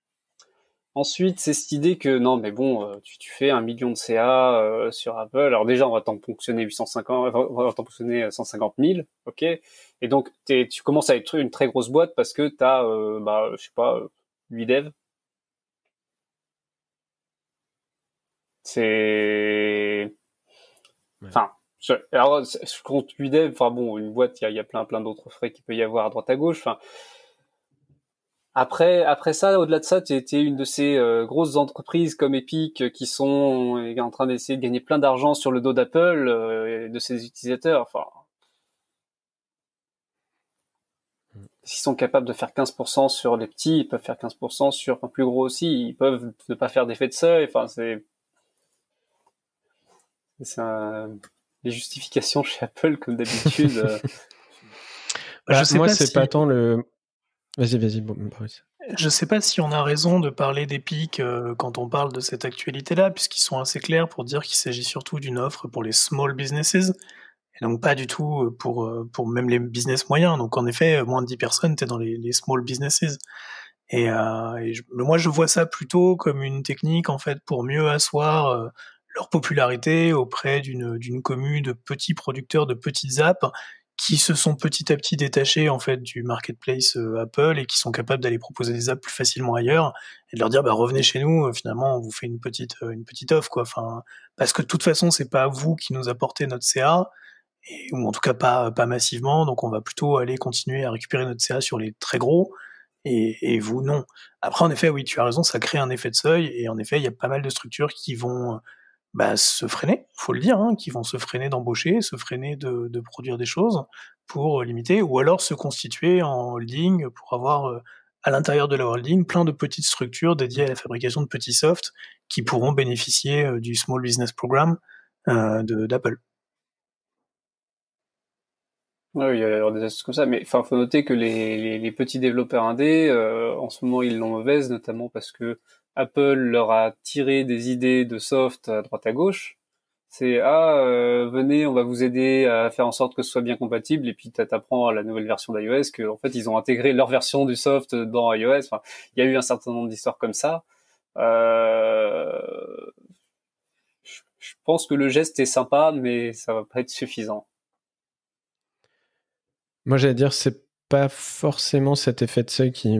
Ensuite, c'est cette idée que non, mais bon, tu fais 1 million de CA sur Apple. Alors déjà, on va t'en ponctionner 850, on va t'en ponctionner 150 000, ok. Et donc, tu commences à être une très grosse boîte parce que t'as, je sais pas, 8 devs. C'est, enfin, alors je compte 8 devs. Enfin bon, une boîte, il y a plein d'autres frais qu'il peut y avoir à droite à gauche. Enfin. Après ça, au-delà de ça, tu étais une de ces grosses entreprises comme Epic qui sont en train d'essayer de gagner plein d'argent sur le dos d'Apple et de ses utilisateurs. Enfin, s'ils sont capables de faire 15% sur les petits, ils peuvent faire 15% sur un plus gros aussi. Ils peuvent ne pas faire d'effet de seuil. Enfin, les justifications chez Apple comme d'habitude. Bah, Je sais moi, pas c'est si... pas tant le. Vas-y, Boris. Je sais pas si on a raison de parler d'Epic quand on parle de cette actualité-là, puisqu'ils sont assez clairs pour dire qu'il s'agit surtout d'une offre pour les small businesses, et donc pas du tout pour même les business moyens. Donc en effet, moins de 10 personnes, t'es dans les small businesses. Moi, je vois ça plutôt comme une technique en fait pour mieux asseoir leur popularité auprès d'une commu de petits producteurs de petites apps qui se sont petit à petit détachés en fait du marketplace Apple et qui sont capables d'aller proposer des apps plus facilement ailleurs et de leur dire bah revenez chez nous, finalement on vous fait une petite offre quoi. Enfin parce que de toute façon c'est pas vous qui nous apportez notre CA ou en tout cas pas massivement, donc on va plutôt aller continuer à récupérer notre CA sur les très gros et vous non. Après en effet oui tu as raison, ça crée un effet de seuil et en effet il y a pas mal de structures qui vont se freiner, faut le dire, hein, qui vont se freiner d'embaucher, se freiner de produire des choses pour limiter, ou alors se constituer en holding pour avoir à l'intérieur de la holding plein de petites structures dédiées à la fabrication de petits softs qui pourront bénéficier du Small Business Program d'Apple. Ouais, il y a des astuces comme ça, mais enfin, faut noter que les petits développeurs indés, en ce moment, ils l'ont mauvaise, notamment parce que Apple leur a tiré des idées de soft à droite à gauche. C'est venez, on va vous aider à faire en sorte que ce soit bien compatible, et puis t'apprends à la nouvelle version d'iOS que en fait ils ont intégré leur version du soft dans iOS. Enfin, il y a eu un certain nombre d'histoires comme ça. Je pense que le geste est sympa, mais ça va pas être suffisant. Moi, j'allais dire, c'est pas forcément cet effet de seuil qui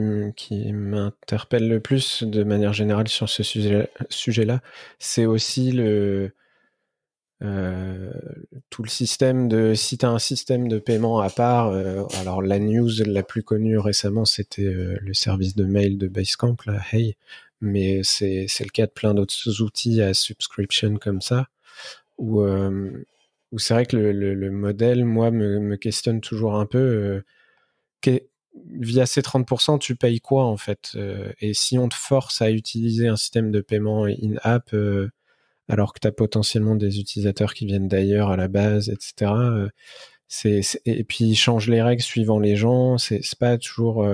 m'interpelle le plus de manière générale sur ce sujet-là. C'est aussi tout le système de... Si tu as un système de paiement à part, alors la news la plus connue récemment, c'était le service de mail de Basecamp, là, Hey, mais c'est le cas de plein d'autres outils à subscription comme ça, où c'est vrai que le modèle, moi, me questionne toujours un peu. Via ces 30%, tu payes quoi en fait et si on te force à utiliser un système de paiement in-app alors que tu as potentiellement des utilisateurs qui viennent d'ailleurs à la base, etc. Et puis ils changent les règles suivant les gens, c'est pas toujours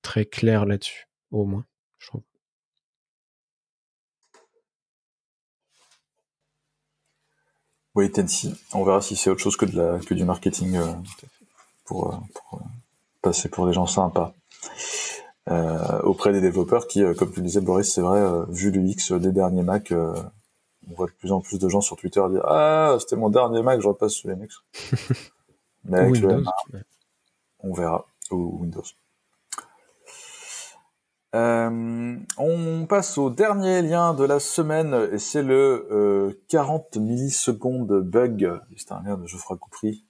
très clair là-dessus, au moins, je trouve. Wait and see. On verra si c'est autre chose que du marketing pour passer pour des gens sympas. Auprès des développeurs qui, comme tu le disais Boris, c'est vrai, vu l'UX des derniers Mac, on voit de plus en plus de gens sur Twitter dire ah c'était mon dernier Mac, je repasse sur Linux. Mais avec Windows, le M1, on verra, ou Windows. On passe au dernier lien de la semaine et c'est le 40 millisecondes bug. C'est un lien de Geoffroy Coupry.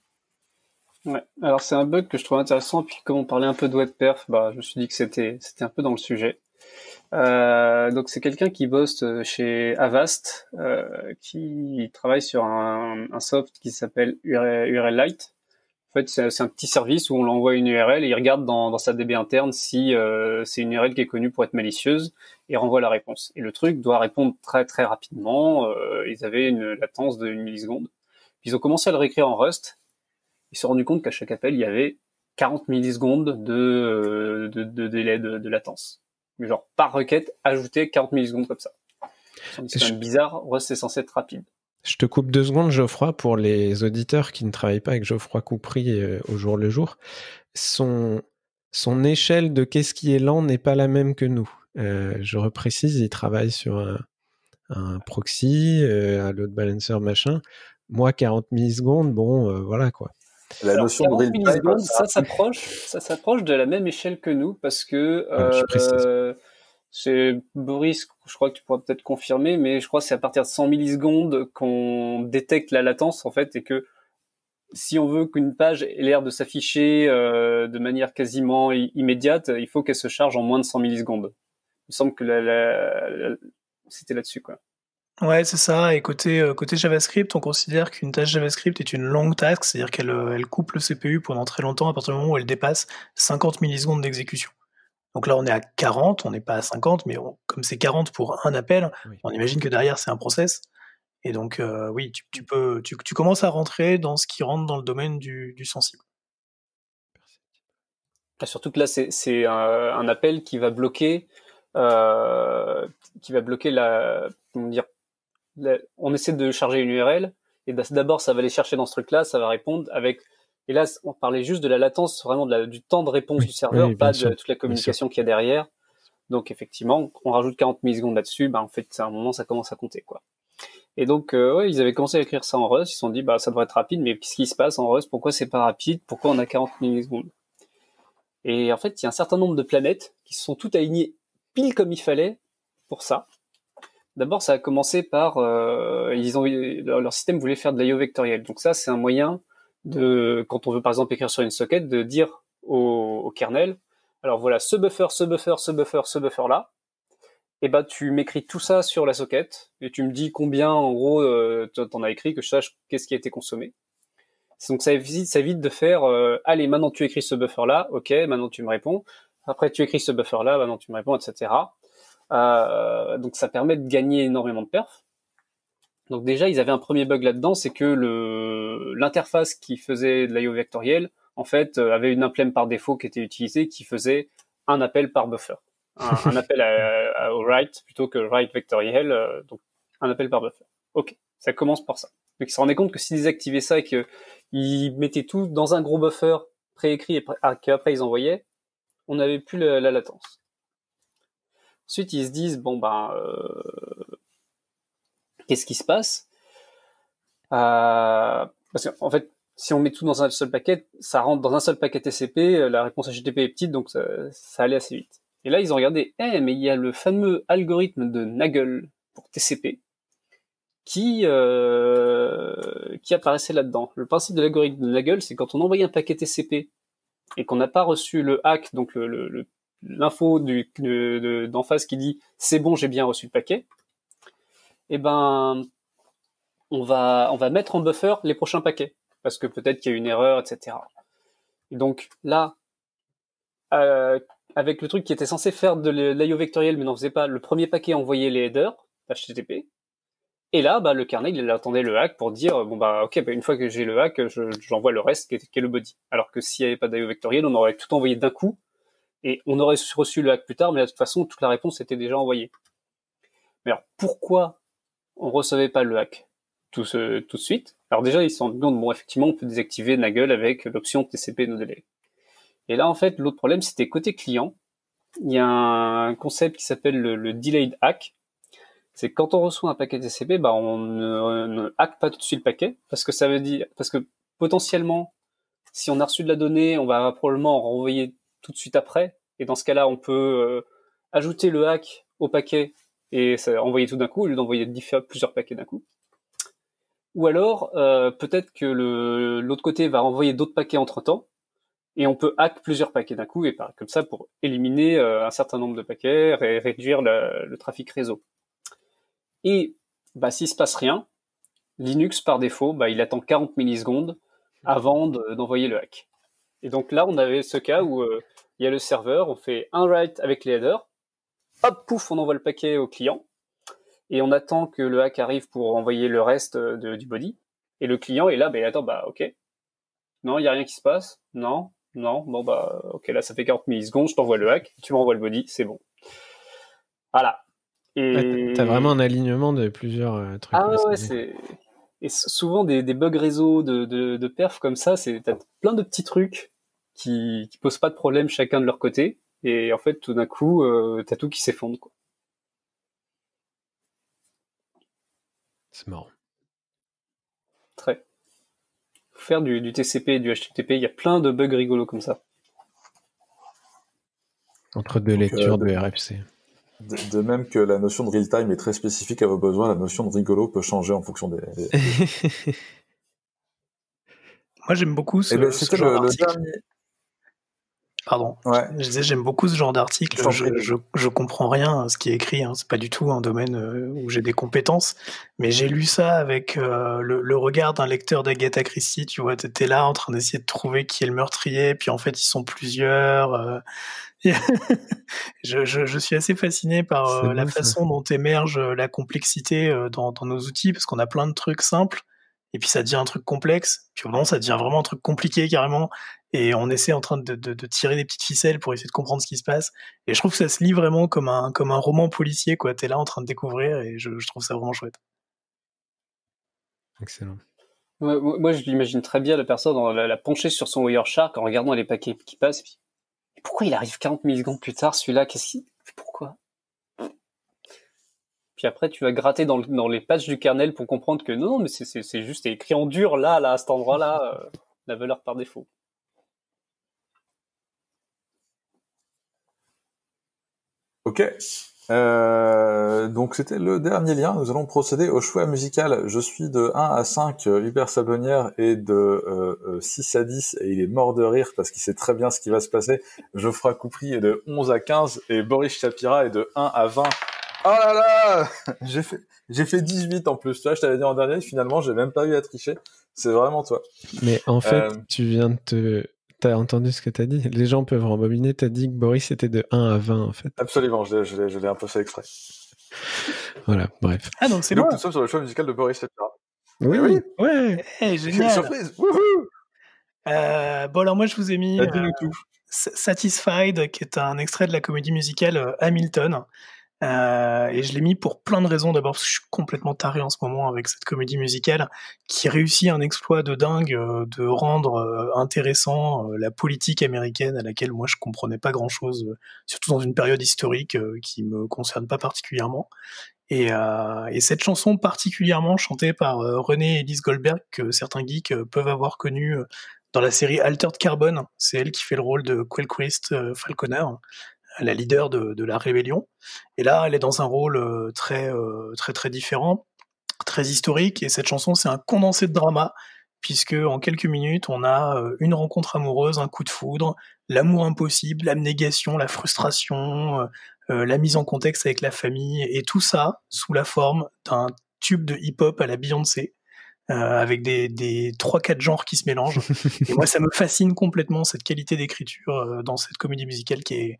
Ouais. Alors c'est un bug que je trouve intéressant, puis comme on parlait un peu de web perf, je me suis dit que c'était un peu dans le sujet. Donc c'est quelqu'un qui bosse chez Avast, qui travaille sur un soft qui s'appelle URL-Lite. En fait, c'est un petit service où on l'envoie une URL et il regarde dans sa DB interne si c'est une URL qui est connue pour être malicieuse et renvoie la réponse. Et le truc doit répondre très très rapidement. Ils avaient une latence de 1 milliseconde. Puis ils ont commencé à le réécrire en Rust. Ils se sont rendus compte qu'à chaque appel, il y avait 40 millisecondes de délai de latence. Mais genre, par requête, ajouter 40 millisecondes comme ça. C'est quand même bizarre. Rust, c'est censé être rapide. Je te coupe 2 secondes, Geoffroy, pour les auditeurs qui ne travaillent pas avec Geoffroy Coupry au jour le jour. Son échelle de qu'est-ce qui est lent n'est pas la même que nous. Je reprécise, il travaille sur un proxy, un load balancer, machin. Moi, 40 millisecondes, bon, voilà quoi. La notion de real time, ça s'approche de la même échelle que nous parce que je précise. c'est Boris, je crois que tu pourras peut-être confirmer, mais je crois que c'est à partir de 100 millisecondes qu'on détecte la latence en fait, et que si on veut qu'une page ait l'air de s'afficher de manière quasiment immédiate, il faut qu'elle se charge en moins de 100 millisecondes. Il me semble que c'était là-dessus quoi. Ouais, c'est ça. Et côté JavaScript, on considère qu'une tâche JavaScript est une longue task, c'est-à-dire qu'elle elle coupe le CPU pendant très longtemps à partir du moment où elle dépasse 50 millisecondes d'exécution. Donc là, on est à 40, on n'est pas à 50, mais comme c'est 40 pour un appel, oui. On imagine que derrière, c'est un process. Et donc, oui, tu commences à rentrer dans ce qui rentre dans le domaine du sensible. Surtout que là, c'est un appel qui va bloquer on essaie de charger une URL, et d'abord, ça va aller chercher dans ce truc-là, ça va répondre avec... Et là, on parlait juste de la latence, vraiment du temps de réponse du serveur, pas de toute la communication qu'il y a derrière. Donc, effectivement, on rajoute 40 millisecondes là-dessus, en fait, à un moment, ça commence à compter, quoi. Et donc, ils avaient commencé à écrire ça en Rust, ils se sont dit, ça devrait être rapide, mais qu'est-ce qui se passe en Rust? Pourquoi c'est pas rapide? Pourquoi on a 40 millisecondes? Et en fait, il y a un certain nombre de planètes qui se sont toutes alignées pile comme il fallait pour ça. D'abord, ça a commencé par... leur système voulait faire de l'IO vectoriel. Donc ça, c'est un moyen de, quand on veut par exemple écrire sur une socket, de dire au kernel, alors voilà, ce buffer là, et tu m'écris tout ça sur la socket, et tu me dis combien, en gros, t'en as écrit, que je sache qu'est-ce qui a été consommé. Donc ça évite de faire, allez, maintenant tu écris ce buffer là, ok, maintenant tu me réponds, après tu écris ce buffer là, maintenant tu me réponds, etc. Donc ça permet de gagner énormément de perf. Donc déjà, ils avaient un premier bug là-dedans, c'est que l'interface qui faisait de l'IO vectoriel, en fait, avait une implème par défaut qui était utilisée, qui faisait un appel par buffer. Un appel au write plutôt que write vectoriel, donc un appel par buffer. Ok, ça commence par ça. Donc ils se rendaient compte que s'ils désactivaient ça et qu'ils mettaient tout dans un gros buffer préécrit et qu'après ils envoyaient, on n'avait plus la latence. Ensuite, ils se disent, qu'est-ce qui se passe? Parce qu'en fait, si on met tout dans un seul paquet, ça rentre dans un seul paquet TCP, la réponse HTTP est petite, donc ça allait assez vite. Et là, ils ont regardé, mais il y a le fameux algorithme de Nagel pour TCP qui apparaissait là-dedans. Le principe de l'algorithme de Nagel, c'est quand on envoie un paquet TCP et qu'on n'a pas reçu le hack, donc l'info d'en face qui dit c'est bon, j'ai bien reçu le paquet, on va mettre en buffer les prochains paquets parce que peut-être qu'il y a une erreur, etc. Et donc là, avec le truc qui était censé faire de l'IO vectoriel mais n'en faisait pas, le premier paquet envoyait les headers HTTP, et là le kernel il attendait le hack pour dire ok, une fois que j'ai le hack, j'envoie le reste qui est le body. Alors que s'il n'y avait pas d'IO vectoriel, on aurait tout envoyé d'un coup et on aurait reçu le hack plus tard, mais de toute façon toute la réponse était déjà envoyée. Mais alors pourquoi on recevait pas le hack tout de suite? Alors déjà ils se sont rendus compte, effectivement on peut désactiver Nagel avec l'option TCP no delay. Et là en fait l'autre problème c'était côté client, il y a un concept qui s'appelle le delayed hack. C'est quand on reçoit un paquet TCP, on ne hack pas tout de suite le paquet, parce que potentiellement si on a reçu de la donnée, on va probablement en renvoyer tout de suite après, et dans ce cas-là on peut ajouter le hack au paquet et ça envoyer tout d'un coup au lieu d'envoyer plusieurs paquets d'un coup. Ou alors peut-être que l'autre côté va renvoyer d'autres paquets entre-temps, Et on peut hack plusieurs paquets d'un coup, et comme ça pour éliminer un certain nombre de paquets et réduire le trafic réseau. Et s'il se passe rien, Linux par défaut, il attend 40 millisecondes avant d'envoyer le hack. Et donc là, on avait ce cas où il y a le serveur, on fait un write avec les headers, hop, pouf, on envoie le paquet au client, et on attend que le hack arrive pour envoyer le reste du body. Et le client est là, attends, ok. Non, il n'y a rien qui se passe. Non, ok, là, ça fait 40 millisecondes, je t'envoie le hack, tu m'envoies le body, c'est bon. Voilà. Et t'as vraiment un alignement de plusieurs trucs. Ah ouais, c'est... Et souvent, des bugs réseau de perf comme ça, t'as plein de petits trucs qui posent pas de problème chacun de leur côté. Et en fait, tout d'un coup, t'as tout qui s'effondre, quoi. C'est marrant. Très. Faut faire du TCP et du HTTP, il y a plein de bugs rigolos comme ça. Entre deux lectures de RFC. De même que la notion de real-time est très spécifique à vos besoins, la notion de rigolo peut changer en fonction des... Moi, j'aime beaucoup ce genre d'article. Pardon. Ouais. Je disais, j'aime beaucoup ce genre d'article. Je comprends rien à ce qui est écrit. C'est pas du tout un domaine où j'ai des compétences. Mais j'ai lu ça avec le regard d'un lecteur d'Agatha Christie. Tu vois, t'es là en train d'essayer de trouver qui est le meurtrier. Puis en fait, ils sont plusieurs. Je suis assez fasciné par la façon dont émerge la complexité dans nos outils, parce qu'on a plein de trucs simples, et puis ça devient un truc complexe, puis au moment ça devient vraiment un truc compliqué carrément, et on essaie en train de tirer des petites ficelles pour essayer de comprendre ce qui se passe, et je trouve que ça se lit vraiment comme un roman policier, quoi. T'es là en train de découvrir, et je trouve ça vraiment chouette. Excellent. Moi je l'imagine très bien, la personne la pencher sur son Wireshark en regardant les paquets qui passent, et puis pourquoi il arrive 40 millisecondes plus tard, celui-là, pourquoi? Puis après, tu vas gratter dans les patchs du kernel pour comprendre que non, mais c'est juste écrit en dur, là, à cet endroit-là, la valeur par défaut. Ok. Donc c'était le dernier lien. Nous allons procéder au choix musical. Je suis de 1 à 5 Hubert Sablonnière et de 6 à 10 et il est mort de rire parce qu'il sait très bien ce qui va se passer. Geoffroy Coupry est de 11 à 15 et Boris Shapira est de 1 à 20. Oh là là, j'ai fait 18 en plus. Toi, je t'avais dit en dernier, finalement, j'ai même pas eu à tricher. C'est vraiment toi. Mais en fait, tu viens de T'as entendu ce que t'as dit? Les gens peuvent rembobiner. T'as dit que Boris était de 1 à 20, en fait. Absolument, je l'ai un peu fait exprès. Voilà, bref. Ah, donc c'est moi. Nous sommes sur le choix musical de Boris Shapira. Oui, ouais. Hey, génial. Surprise. Wouhou. Bon, alors moi, je vous ai mis tout. Satisfied, qui est un extrait de la comédie musicale Hamilton. Et je l'ai mis pour plein de raisons. D'abord parce que je suis complètement taré en ce moment avec cette comédie musicale qui réussit un exploit de dingue de rendre intéressant la politique américaine à laquelle moi je comprenais pas grand chose, surtout dans une période historique qui me concerne pas particulièrement. Et cette chanson particulièrement chantée par Renée Elise Goldberg, que certains geeks peuvent avoir connue dans la série Altered Carbon. C'est elle qui fait le rôle de Quellcrist Falconer, la leader de la rébellion. Et là, elle est dans un rôle très différent, très historique, et cette chanson, c'est un condensé de drama, puisque en quelques minutes, on a une rencontre amoureuse, un coup de foudre, l'amour impossible, l'abnégation, la frustration, la mise en contexte avec la famille, et tout ça sous la forme d'un tube de hip-hop à la Beyoncé, avec des 3-4 genres qui se mélangent. Et moi, ça me fascine complètement, cette qualité d'écriture dans cette comédie musicale qui est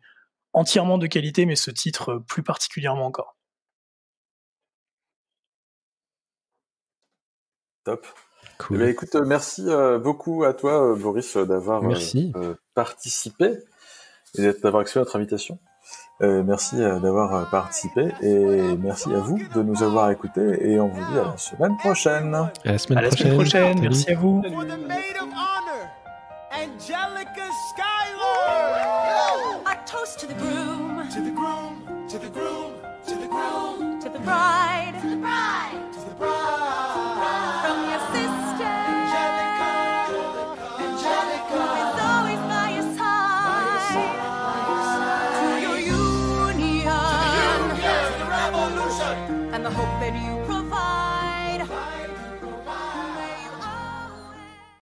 entièrement de qualité, mais ce titre plus particulièrement encore. Top. Cool. Eh bien, écoute, merci beaucoup à toi, Boris, d'avoir participé et d'avoir accepté notre invitation. Merci d'avoir participé et merci à vous de nous avoir écoutés et on vous dit à la semaine prochaine. À la semaine prochaine. Merci à vous. Toast to the groom, to the groom, to the groom, to the groom, to the bride, to the bride, to the bride. From your sister, Angelica, who is always by your side. To your union, to the revolution, and the hope that you provide.